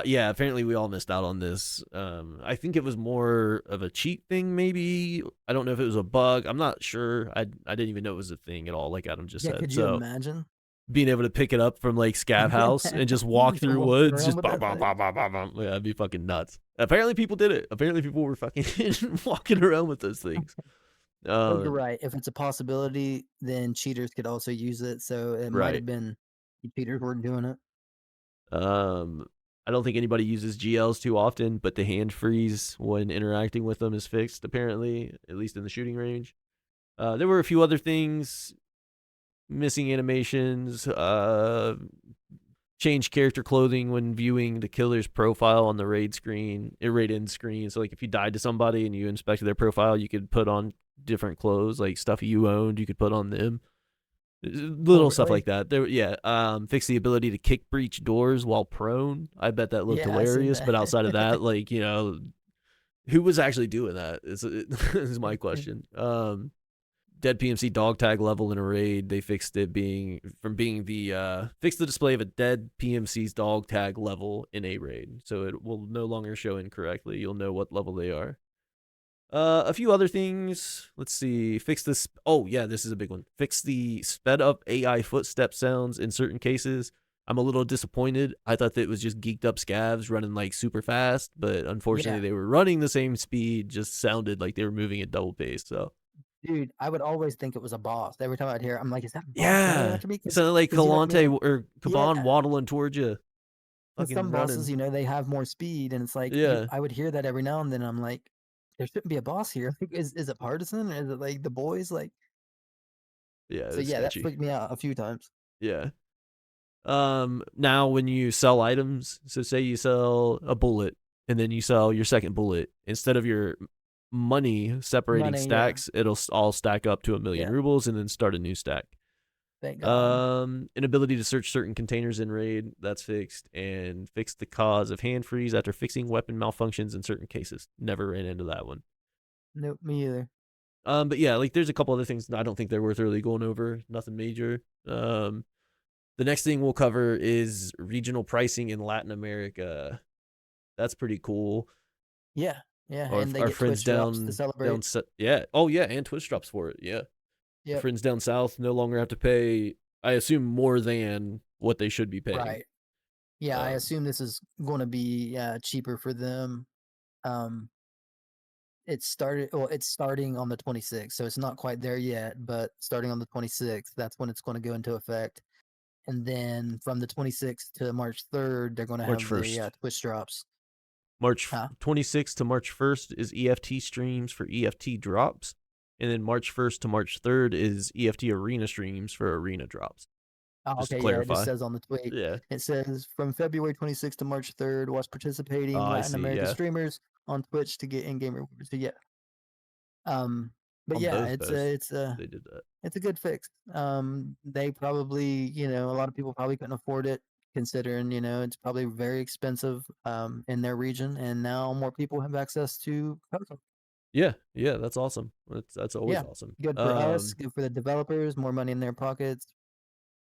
yeah, apparently we all missed out on this. I think it was more of a cheat thing, maybe. I don't know if it was a bug. I'm not sure. I didn't even know it was a thing at all, like Adam just Yeah, said. could you So imagine? being able to pick it up from like Scav House and just walk You're through walking woods, around just with bam, that bam, thing. bam, bam, bam, bam. Yeah, it'd be fucking nuts. Apparently people did it. Apparently people were fucking walking around with those things. Well, you're Um, right. If it's a possibility, then cheaters could also use it. So it might right. have been cheaters were doing it. Um, I don't think anybody uses GLs too often, but the hand freeze when interacting with them is fixed, apparently, at least in the shooting range. There were a few other things, missing animations, change character clothing when viewing the killer's profile on the raid screen, raid end screen. So, like, if you died to somebody and you inspected their profile, you could put on different clothes, like stuff you owned, you could put on them. Oh, Little stuff really? like that. There, yeah. Fix the ability to kick breach doors while prone. I bet that looked Yeah, I seen hilarious. But that. outside of that, like, who was actually doing that? Is my question. Dead PMC dog tag level in a raid. They fixed it being the fixed the display of a dead PMC's dog tag level in a raid, so it will no longer show incorrectly. You'll know what level they are. A few other things. Let's see. Fix this. Oh yeah, this is a big one. Fix the sped up AI footstep sounds in certain cases. I'm a little disappointed. I thought that it was just geeked up scavs running like super fast, but unfortunately Yeah, they were running the same speed, just sounded like they were moving at double pace. So dude, I would always think it was a boss. Every time I'd hear, I'm like, is that a boss running yeah, after me? it sounded like Because Kalante or yeah, Kaban waddling towards you, because fucking some bosses, running. they have more speed, and it's like Yeah, I would hear that every now and then. I'm like, there shouldn't be a boss here. Like, is it partisan or is it like the boys? Like, yeah, so it's yeah, that sketchy. freaked me out a few times. Yeah. Now when you sell items, so say you sell a bullet and then you sell your second bullet, instead of your money separating Money, yeah, stacks, it'll all stack up to 1,000,000 yeah. rubles and then start a new stack. Thank God. An ability to search certain containers in raid, that's fixed, and fixed the cause of hand freeze after fixing weapon malfunctions in certain cases. Never ran into that one. Nope, me either. But yeah, like there's a couple other things I don't think they're worth really going over. Nothing major. The next thing we'll cover is regional pricing in Latin America. That's pretty cool. Yeah, yeah, Our and they our get friends Twitch drops to down celebrate. yeah. Oh yeah, and Twitch drops for it. Yeah. Our Yep, friends down south no longer have to pay, I assume, more than what they should be paying. right. Yeah, I Um, assume this is going to be cheaper for them. Um, it's starting on the 26th, so it's not quite there yet, but starting on the 26th, that's when it's going to go into effect. And then from the 26th to March 3rd, they're going to March have the 1st. Twitch drops. March Huh? 26th to March 1st is EFT streams for EFT drops. And then March 1st to March 3rd is EFT arena streams for arena drops. Oh, Just to okay, yeah, it just clarify. says on the tweet. Yeah. It says from February 26th to March 3rd, watch Oh, participating I Latin see. American Yeah. streamers on Twitch to get in-game rewards. So yeah, um, but On yeah, both posts, they did that. it's a good fix. They probably, a lot of people probably couldn't afford it considering, it's probably very expensive in their region, and now more people have access to Tarkov. Yeah, yeah, that's awesome. That's always Yeah, awesome. good for us, good for the developers, more money in their pockets,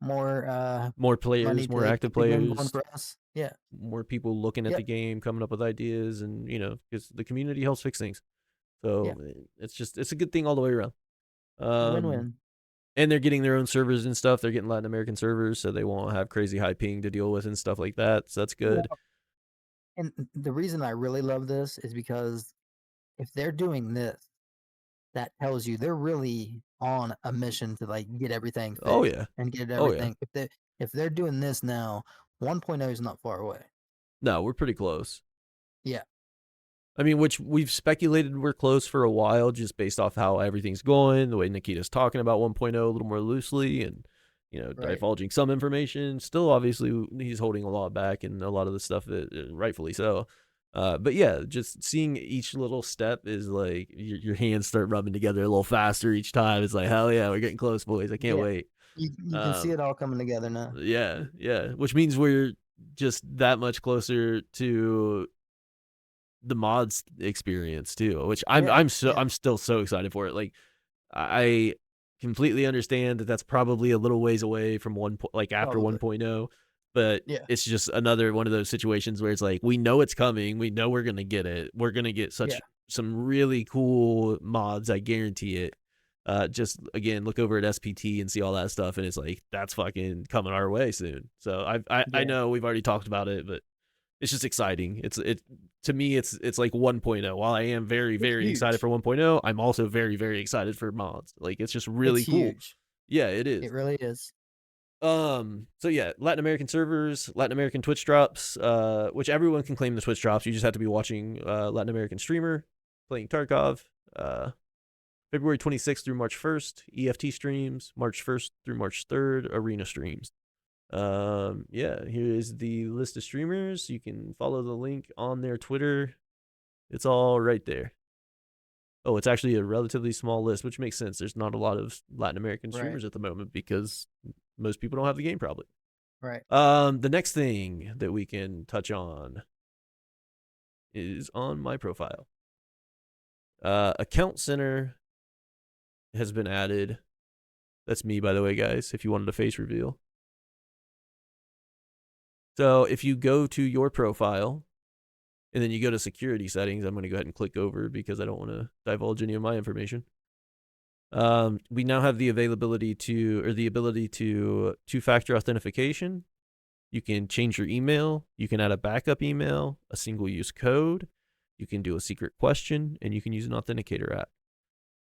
more More money players, more to active keep the game going players, for us. Yeah. more people looking at the Yep. game, coming up with ideas, and because the community helps fix things. Yeah. So it's a good thing all the way around. Um, Win-win. and they're getting their own servers and stuff. They're getting Latin American servers, so they won't have crazy high ping to deal with and stuff like that. So that's good. Well, and the reason I really love this is because if they're doing this, that tells you they're really on a mission to like get everything Oh fixed yeah, and get oh yeah. everything. If they're doing this now, 1.0 is not far away. No, we're pretty close. Yeah. I mean, which we've speculated we're close for a while, just based off how everything's going, the way Nikita's talking about 1.0 a little more loosely, and Right. divulging some information. Still, obviously, he's holding a lot back, and a lot of the stuff that rightfully so. But yeah, just seeing each little step is like your hands start rubbing together a little faster each time. It's like hell yeah, we're getting close, boys. I can't Yeah. wait. You can see Um, it all coming together now. yeah, yeah, which means we're just that much closer to the mods experience too, which Yeah. Yeah. I'm still so excited for it. Like I completely understand that that's probably a little ways away from like after Probably. 1.0, but Yeah. it's just another one of those situations where it's like we know it's coming, we know we're gonna get it, we're gonna get Yeah. some really cool mods, I guarantee it. Just again, look over at SPT and see all that stuff, and it's like that's fucking coming our way soon. So I Yeah. know we've already talked about it, but it's just exciting. It to me it's like 1.0. While I am very It's very excited huge. for 1.0, I'm also very very excited for mods. Like it's just It's really cool. huge. Yeah, it It is. really is. So yeah, Latin American servers, Latin American Twitch drops, which everyone can claim the Twitch drops. You just have to be watching Latin American streamer playing Tarkov. Uh February 26th through March 1st, EFT streams, March 1st through March 3rd, arena streams. Yeah, here is the list of streamers. You can follow the link on their Twitter. It's all right there. Oh, it's actually a relatively small list, which makes sense. There's not a lot of Latin American Right. streamers at the moment because most people don't have the game probably. Right. The next thing that we can touch on is on my profile. Account Center has been added. That's me, by the way, guys, if you wanted a face reveal. So if you go to your profile and then you go to security settings, I'm going to go ahead and click over because I don't want to divulge any of my information. We now have the availability to, or the ability to two-factor authentication. You can change your email. You can add a backup email, a single-use code. You can do a secret question, and you can use an authenticator app.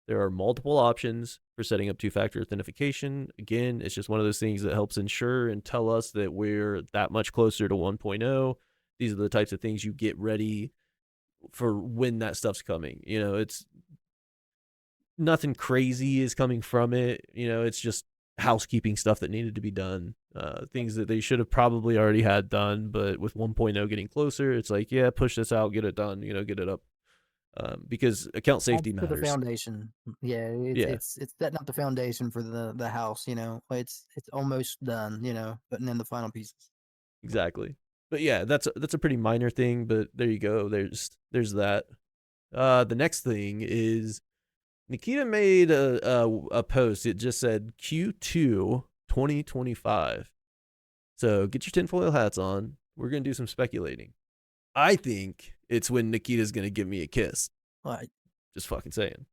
There are multiple options for setting up two-factor authentication. Again, it's just one of those things that helps ensure and tell us that we're that much closer to 1.0. These are the types of things you get ready for when that stuff's coming. It's nothing crazy is coming from it. It's just housekeeping stuff that needed to be done. Things that they should have probably already had done, but with 1.0 getting closer, it's like, yeah, push this out, get it done, get it up. Because account Adds safety to the matters. foundation. Yeah, it's Yeah, it's it's setting up the foundation for the house. It's almost done. Putting in the final pieces. exactly. But yeah, that's a pretty minor thing, but there you go. There's that. The next thing is Nikita made a post. It just said Q2 2025. So get your tinfoil hats on. We're gonna do some speculating. I think it's when Nikita's gonna give me a kiss. Well, Just fucking saying.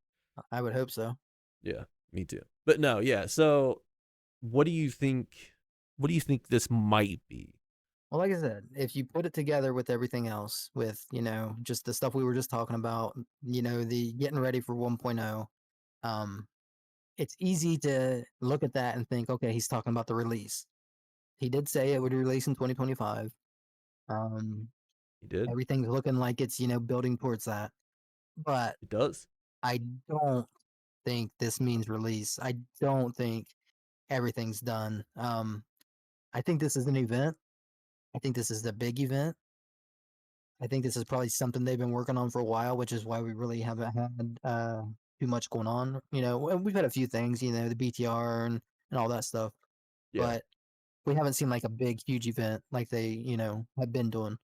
I would hope so. Yeah, me too. But no, yeah. So what do you think? What do you think this might be? Well, like I said, if you put it together with everything else, with just the stuff we were just talking about, the getting ready for 1.0, um, it's easy to look at that and think, okay, he's talking about the release. He did say it would release in 2025. Um, He did. Everything's looking like it's building towards that, but It does. I don't think this means release. I don't think everything's done. I think this is an event. I think this is the big event. I think this is probably something they've been working on for a while, which is why we really haven't had too much going on. We've had a few things, the BTR and all that stuff, Yeah. but we haven't seen like a big, huge event like they, have been doing.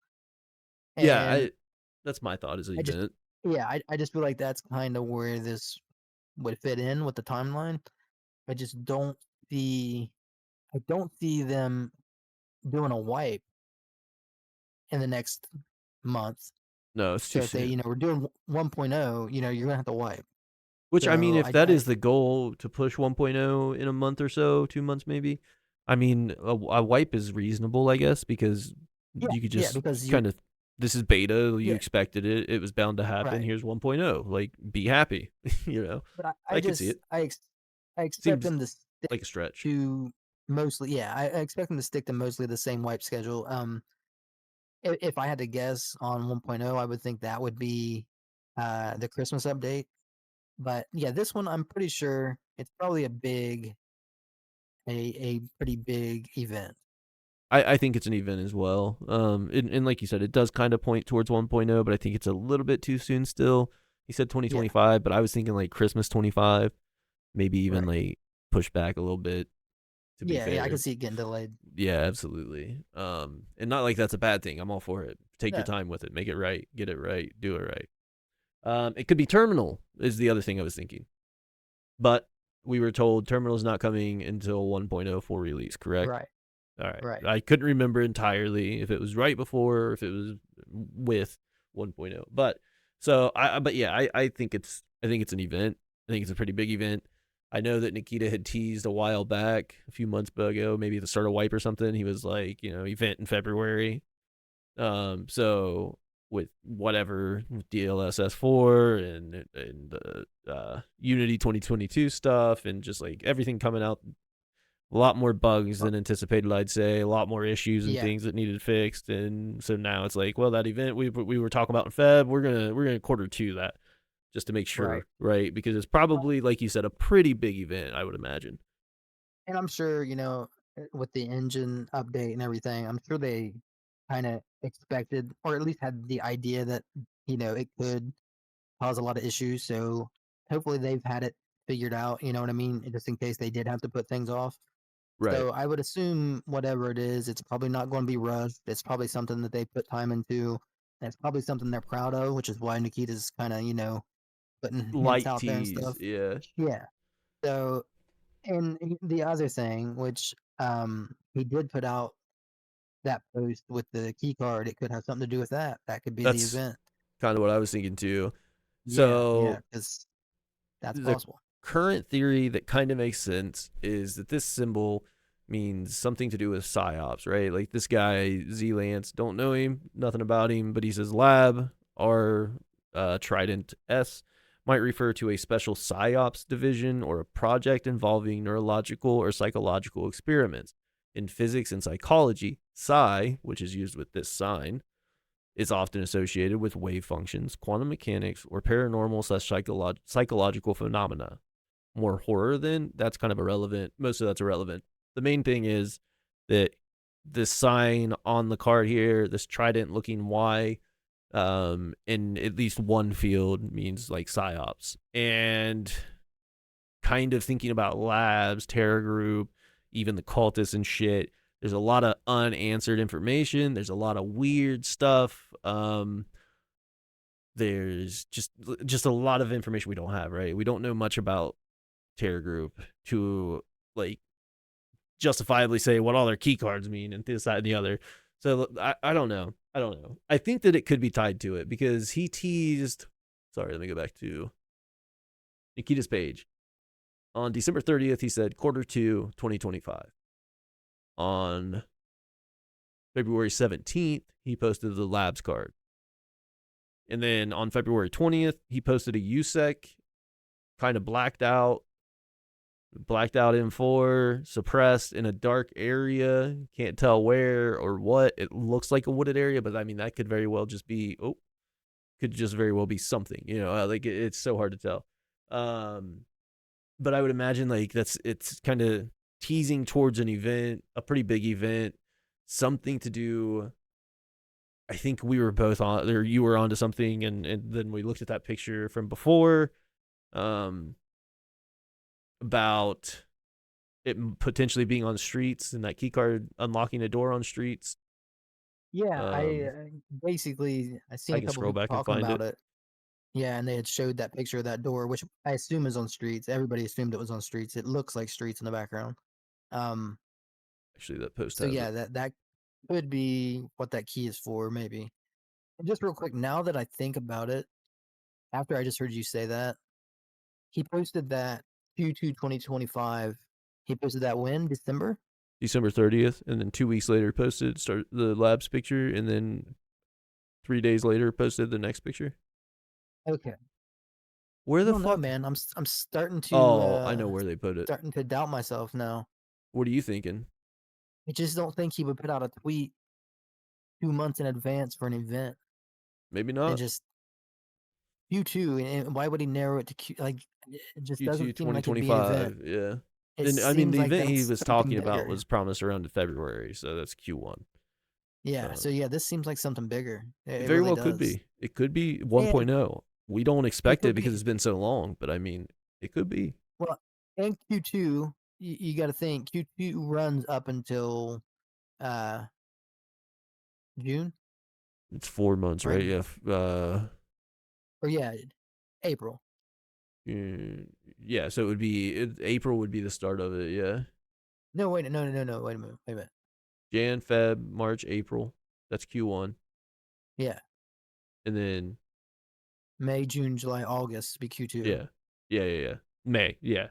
Yeah. And That's my thought as an I just, event. Yeah, I just feel like that's kind of where this would fit in with the timeline. I just don't see I don't see them doing a wipe in the next month. No, it's too So if they, soon. we're doing 1.0, you're gonna have to wipe. Which I mean, So if that is the goal to push 1.0 in a month or so, 2 months maybe, I mean, a wipe is reasonable, I guess, because yeah, you could yeah, just because you're kind of, this is beta, you yeah, expected it, it was bound to happen. right. Here's 1.0, like be happy, you know. But I I could see just it. I expect Seems them to stick like a stretch. to mostly yeah, I expect them to stick to mostly the same wipe schedule. If I had to guess on 1.0, I would think that would be the Christmas update. But yeah, this one I'm pretty sure it's probably a pretty big event. I think it's an event as well. And like you said, it does kind of point towards 1.0, but I think it's a little bit too soon still. He said Yeah, 2025, but I was thinking like Christmas 25, maybe even right. like push back a little bit, to be Yeah, yeah, I fair. could see it getting delayed. Yeah, absolutely. And not like that's a bad thing. I'm all for it. Take your No, time with it. Make it right. Get it right. Do it right. It could be Terminal is the other thing I was thinking. But we were told Terminal is not coming until 1.0 full release, correct? right, All right. right. I couldn't remember entirely if it was right before or if it was with 1.0. But yeah, I think it's an event. I think it's a pretty big event. I know that Nikita had teased a while back, a few months ago, maybe at the start of Wipe or something. He was like, event in February. So with whatever with DLSS4 and Unity 2022 stuff and just like everything coming out, a lot more bugs R- than anticipated, I'd say, a lot more issues and Yeah, things that needed fixed. And so now it's like, well, that event we were talking about in Feb, we're gonna quarter two that just to make right. sure, right? Because it's Uh, probably, like you said, a pretty big event, I would imagine. and I'm sure, with the engine update and everything, I'm sure they kind of expected or at least had the idea that, it could cause a lot of issues. So hopefully they've had it figured out, you know what I mean? Just in case they did have to put things off. Right. So I would assume whatever it is, it's probably not going to be rushed. It's probably something that they put time into. And it's probably something they're proud of, which is why Nikita's kind of, putting hints Light out there and tease, stuff. yeah. Yeah. So, and the other thing, which he did put out that post with the key card, it could have something to do with that. That could be the That's event. kind of what I was thinking too. Yeah, yeah, So because that's the possible. current theory that kind of makes sense is that this symbol means something to do with psyops, right? Like this guy Z Lance, don't know him, nothing about him, but he says lab or Trident S might refer to a special psyops division or a project involving neurological or psychological experiments. In physics and psychology, psi, which is used with this sign, is often associated with wave functions, quantum mechanics, or paranormal slash psychological phenomena. More horror, then that's kind of irrelevant. Most of that's irrelevant. The main thing is that this sign on the card here, this trident looking Y, in at least one field means like psyops. And kind of thinking about labs, Terra Group, even the cultists and shit. There's a lot of unanswered information. There's a lot of weird stuff. There's just a lot of information we don't have, right? We don't know much about Terra Group to like justifiably say what all their key cards mean and this, that, and the other. So I don't know. I don't know. I think that it could be tied to it because he teased. Sorry, let me go back to Nikita's page. On December 30th, he said quarter two, 2025. On February 17th, he posted the labs card. And then on February 20th, he posted a USEC kind of blacked out M4, suppressed in a dark area. Can't tell where or what. It looks like a wooded area, but I mean, that could very well just be, could just very well be something, like it's so hard to tell. Um, but I would imagine like it's kind of teasing towards an event, a pretty big event, something to do. I think we were both on, or you were onto something, and then we looked at that picture from before, um, about it potentially being on streets and that key card unlocking a door on streets. Yeah, Um, basically I seen I a can couple scroll people back and talking find about it. it. Yeah, and they had showed that picture of that door, which I assume is on streets. Everybody assumed it was on streets. It looks like streets in the background. Um, Actually, that post so has it. yeah, that could be what that key is for, maybe. And just real quick, now that I think about it, after I just heard you say that, he posted that Q2 2025. He posted that when? December? December 30th, and then 2 weeks later posted start the labs picture, and then 3 days later posted the next picture. Okay. Where I the don't know, fuck? man. I'm Oh, I know where they put it. starting to doubt myself now. What are you thinking? I just don't think he would put out a tweet 2 months in advance for an event Maybe and not. just Q2. And why would he narrow it to Q? Like, it just Q2 doesn't seem like it'd be an event. 2025. Yeah. It And I mean, seems the like event he that's was something talking about bigger. was promised around February, so that's Q1. Yeah. So yeah, this seems like something bigger. It It very really well could does. be. It could be And 1.0. We don't it expect it could because be it's been so long, but I mean, it could be. well. And Q2, you got to think Q2 runs up until uh June, It's 4 months, right? right? Yeah. Or yeah, April. Yeah. So it would be April would be the start of it. Yeah. No, wait, no. Wait a minute. Wait a minute. Jan, Feb, March, April. That's Q1, Yeah, and then May, June, July, August be Q2. yeah. May. Yeah.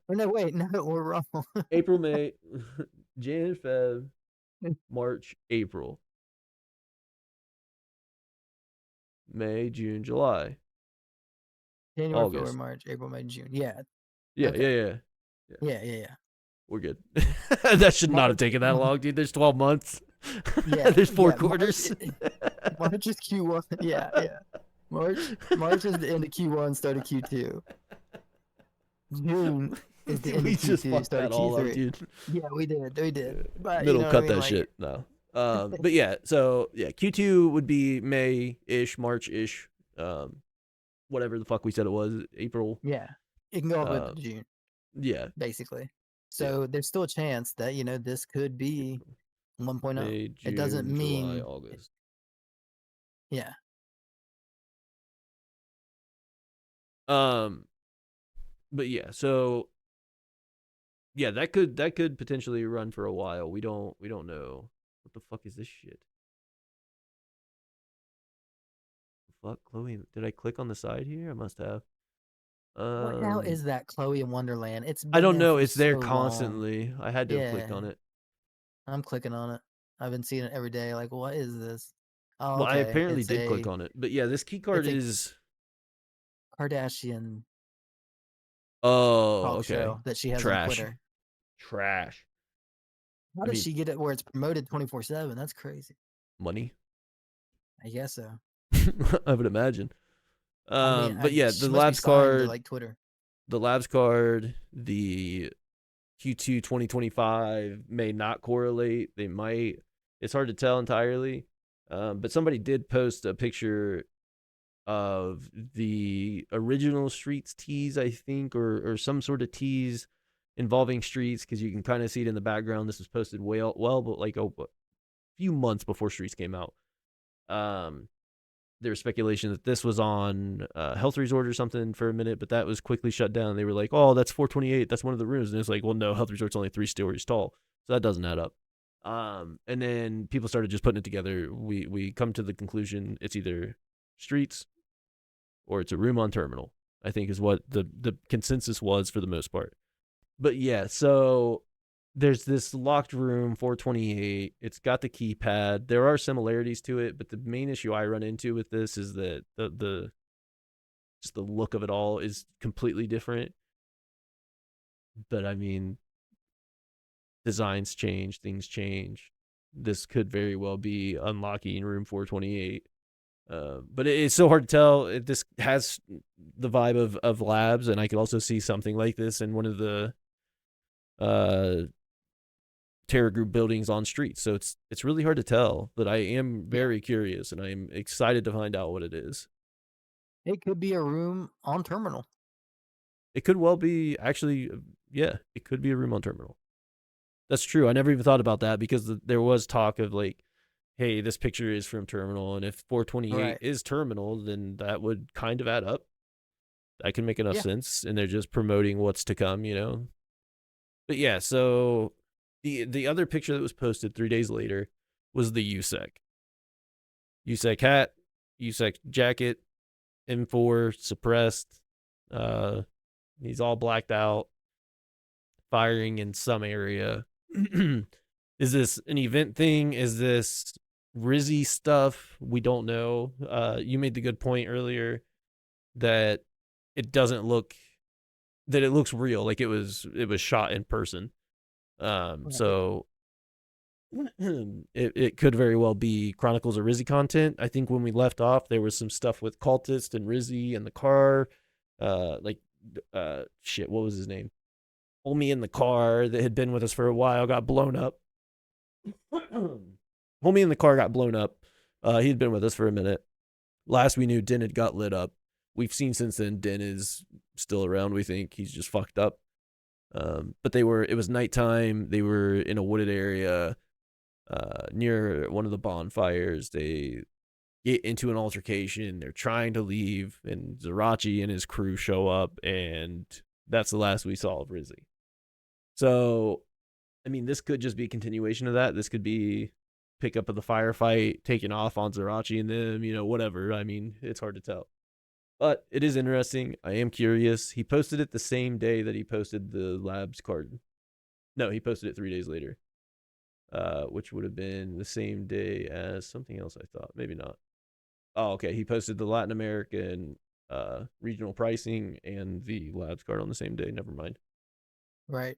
Or no, wait, no, we're wrong. April, May, Jan, Feb, March, April, May, June, July, January, February, August. March, April, May, June. Yeah. Yeah, Okay. yeah. Yeah. We're good. That should not have March. taken that long, dude. There's 12 months. Yeah, There's four yeah. March. quarters. March is Q1. Yeah. March is the end of Q1, start of Q2. June is the end We of just Q2, fucked start of that all up, Q3. dude. Yeah, we did. But you Middle know what I cut mean? that Like, shit. No. But yeah, so yeah, Q2 would be May ish, March ish, whatever the fuck we said it was, April. yeah, it can go all the way up Uh, to June, yeah, basically. yeah. So there's still a chance that, this could be April, 1.0. May, It doesn't June, July, mean, August. yeah. Um, but yeah, so yeah, that could potentially run for a while. We don't know. What the fuck is this shit? Fuck, Chloe. Did I click on the side here? I must have. What now is that Chloe in Wonderland? It's I been don't there know. for It's there so long. constantly. I had to have clicked Yeah, on it. I'm clicking on it. I've been seeing it every day. Like, what is this? Oh, Well, I okay. apparently did click on it. But yeah, this key card It's a is. Kardashian Oh, talk okay. show that she has on Trash. Twitter. Trash. How I did mean, she get it where it's promoted 24/7? That's crazy. money. I guess so. I would imagine. I mean, But yeah, she must be signed to like Twitter. the Q2 2025 may not correlate. They might. It's hard to tell entirely. But somebody did post a picture of the original Streets tease, I think, or some sort of tease involving Streets, because you can kind of see it in the background. This was posted but like a few months before Streets came out. Um, there was speculation that this was on Health Resort or something for a minute, but that was quickly shut down. They were like, "Oh, that's 428. That's one of the rooms," and it's like, "Well, no, Health Resort's only 3 stories tall, so that doesn't add up." And then people started just putting it together. We come to the conclusion it's either Streets or it's a room on Terminal. I think is what the consensus was for the most part. But yeah, so there's this locked room 428. It's got the keypad. There are similarities to it, but the main issue I run into with this is that the just the look of it all is completely different. But I mean, designs change, things change. This could very well be unlocking room 428. But it's so hard to tell. This has the vibe of labs, and I could also see something like this in one of the uh terror group buildings on streets. So it's really hard to tell, but I am Yeah, very curious and I'm excited to find out what it is. it could be a room on Terminal. It could well be actually, yeah, it could be a room on Terminal. That's true. I never even thought about that because there was talk of like hey, this picture is from terminal, and if 428 Right. is terminal, then that would kind of add up. That can make enough Yeah. sense, and they're just promoting what's to come, you know. But yeah, so the other picture that was posted 3 days later was the USEC hat, USEC jacket, M4 suppressed. Uh, he's all blacked out, firing in some area. Is this an event thing? Is this Rizzy stuff? We don't know. You made the good point earlier that it doesn't look that it looks real, like it was shot in person. Right. So it could very well be Chronicles of Rizzy content. I think when we left off, there was some stuff with Cultist and Rizzy and the car. Like shit, what was his name? Homie in the car that had been with us for a while got blown up. Homie in the car got blown up. He had been with us for a minute. Last we knew, Den had got lit up. We've seen since then Den is still around. We think he's just fucked up. But it was nighttime. They were in a wooded area near one of the bonfires. They get into an altercation. They're trying to leave, and Zerachi and his crew show up, and that's the last we saw of Rizzy. So, I mean, this could just be a continuation of that. This could be pickup of the firefight, taking off on Zerachi and them, whatever. I mean, it's hard to tell. But it is interesting. I am curious. He posted it the same day that he posted the labs card. No, he posted it 3 days later, which would have been the same day as something else, I thought. Maybe not. Oh, okay. He posted the Latin American regional pricing and the labs card on the same day. Never mind. Right.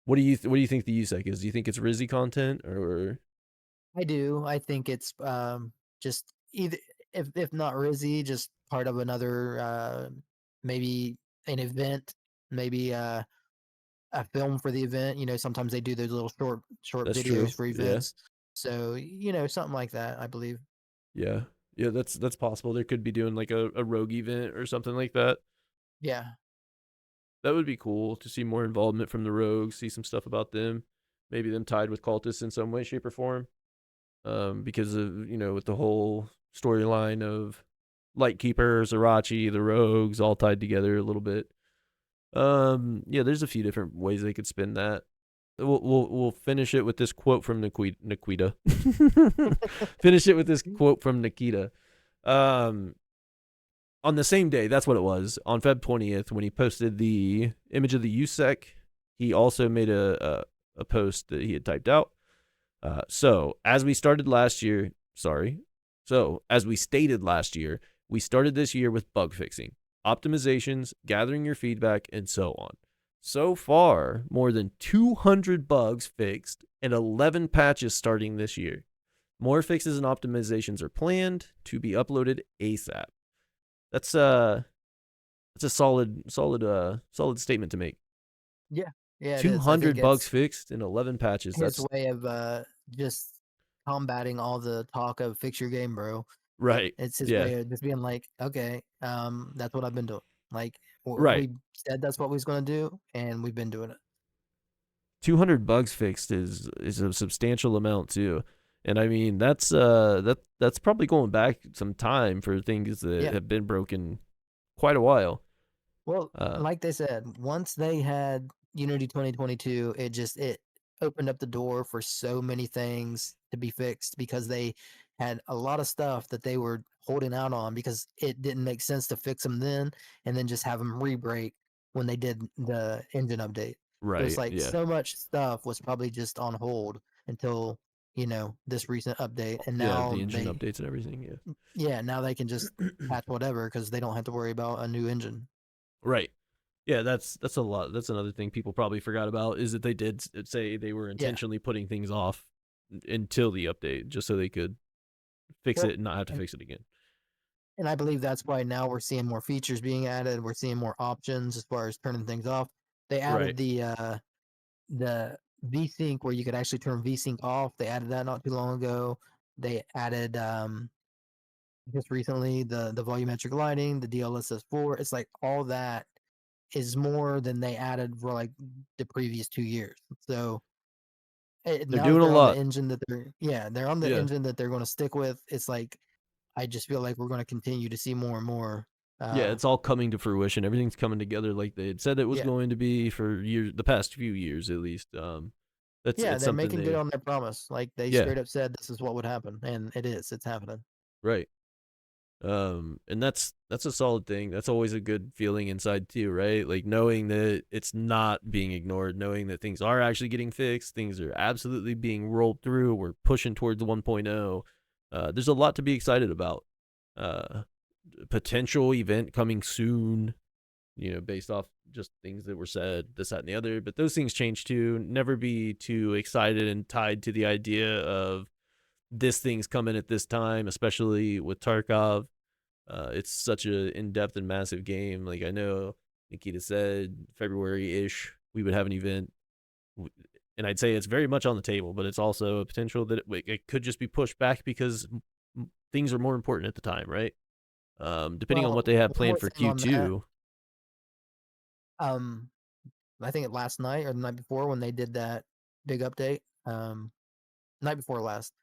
What do you think the USEC is? Do you think it's Rizzy content or I do. I think it's just either if not Rizzy, just part of another maybe an event, maybe a film for the event. You know, sometimes they do those little short that's videos true? for Yeah, events. So, you know, something like that, I believe. yeah, yeah. That's possible. There could be doing like a rogue event or something like that. Yeah. That would be cool to see more involvement from the rogues, see some stuff about them, maybe them tied with cultists in some way, shape, or form. Because of with the whole storyline of Lightkeeper, Zerachi, the rogues, all tied together a little bit. Yeah, there's a few different ways they could spin that. We'll finish it with this quote from Nikita. Finish it with this quote from Nikita. Um, on the same day, that's what it was. On Feb 20th, when he posted the image of the USEC, he also made a post that he had typed out. So as we started last year, sorry. So as we stated last year, we started this year with bug fixing, optimizations, gathering your feedback, and so on. So far, more than 200 bugs fixed and 11 patches starting this year. More fixes and optimizations are planned to be uploaded ASAP. That's a solid statement to make. Yeah. Yeah, it is. I think 200 bugs it's fixed and 11 patches. his That's way of just combating all the talk of fix your game, bro. right. It's his Yeah. way of just being like, okay, that's what I've been doing. Like Right. we said that's what we was gonna do, and we've been doing it. 200 bugs fixed is a substantial amount too. And I mean, that's probably going back some time for things that Yeah. have been broken quite a while. Well, Uh like they said, once they had Unity 2022, it opened up the door for so many things to be fixed because they had a lot of stuff that they were holding out on because it didn't make sense to fix them then and then just have them re-break when they did the engine update. So it's right. like Yeah. so much stuff was probably just on hold until, you know, this recent update. And Yeah, now the engine they, updates and everything, yeah, now they can just yeah. patch whatever because they don't have to worry about a new engine. Right. Yeah, that's a lot. That's another thing people probably forgot about is that they did say they were Yeah. intentionally putting things off until the update just so they could fix it Well, and not have to and fix it again. and I believe that's why now we're seeing more features being added. We're seeing more options as far as turning things off. They added Right. the VSync where you could actually turn VSync off. They added that not too long ago. They added just recently the volumetric lighting, the DLSS4. It's like all that is more than they added for like the previous 2 years. So They're now that doing a they're on the lot. engine that they're on the Yeah. engine that they're going to stick with. It's like I just feel like we're going to continue to see more and more. Yeah, Uh, it's all coming to fruition. Everything's coming together like they had said it was yeah, going to be for years, the past few years at least. That's yeah, it's they're something making good they, on their promise. Like they yeah, straight up said this is what would happen, and it is. It's happening. right. And that's a solid thing. That's always a good feeling inside too, right? Like knowing that it's not being ignored, knowing that things are actually getting fixed, things are absolutely being rolled through. We're pushing towards 1.0. There's a lot to be excited about. Uh, Potential event coming soon, based off just things that were said, this, that, and the other. But those things change too. Never be too excited and tied to the idea of this thing's coming at this time, especially with Tarkov. It's such a in-depth and massive game. Like I know Nikita said February-ish we would have an event, and I'd say it's very much on the table, but it's also a potential that it could just be pushed back because things are more important at the time, right? Depending on what Well, they have one planned more for thing on that. Q2. Um, I think last night or the night before when they did that big update. Night before last,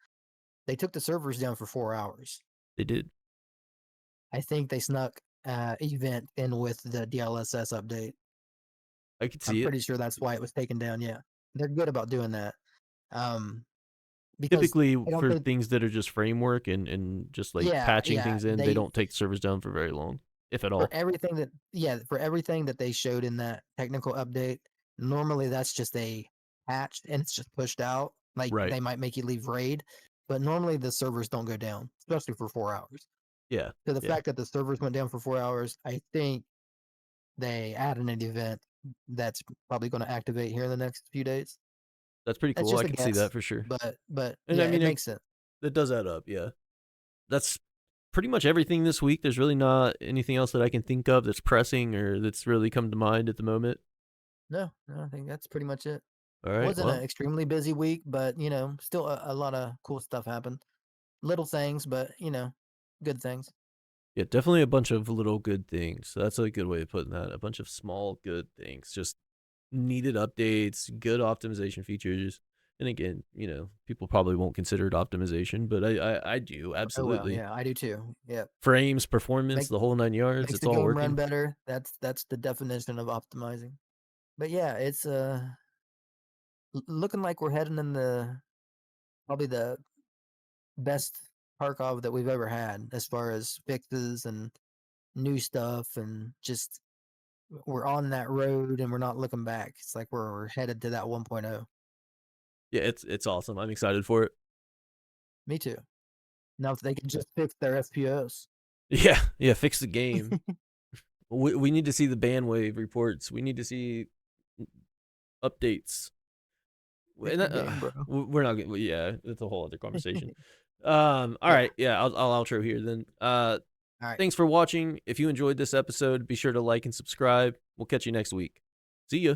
they took the servers down for 4 hours. They did. I think they snuck event in with the DLSS update. I could I'm see it. pretty sure that's why it was taken down. Yeah, they're good about doing that. Um, because Typically, I don't for think. things that are just framework and just like Yeah, patching yeah. things in, they They don't take servers down for very long, if at all. for everything that they showed in that technical update. Normally, that's just a patch and it's just pushed out. Like Right. they might make you leave raid, but normally the servers don't go down, especially for 4 hours. Yeah. So the Yeah. fact that the servers went down for 4 hours, I think they added an event that's probably going to activate here in the next few days. That's pretty That's cool. I just a can see that guess, for sure. but And I yeah, it mean, makes sense. it does add up. Yeah. That's pretty much everything this week. There's really not anything else that I can think of that's pressing or that's really come to mind at the moment. No, no, I think that's pretty much it. All right. Wasn't an Well, extremely busy week, but still a lot of cool stuff happened. Little things, but good things. yeah, definitely a bunch of little good things. That's a good way of putting that. A bunch of small good things. Just needed updates, good optimization features. And again, people probably won't consider it optimization, but I do Oh well, absolutely. yeah, I do too. Yeah, Frames, performance, make the whole 9 yards. makes It's the all game run working. better. That's the definition of optimizing. But yeah, it's looking like we're heading in the probably the best Tarkov that we've ever had as far as fixes and new stuff and just we're on that road and we're not looking back. It's like we're headed to that 1.0. Yeah, it's awesome. I'm excited for it. Me too. Now if they can just fix their FPS. Yeah, yeah. Fix the game. We need to see the bandwave reports. We need to see updates. Fix And the game, bro. we're not gonna. Yeah, that's a whole other conversation. All Yeah. right. Yeah, I'll outro here then. All right. Thanks for watching. If you enjoyed this episode, be sure to like and subscribe. We'll catch you next week. See ya.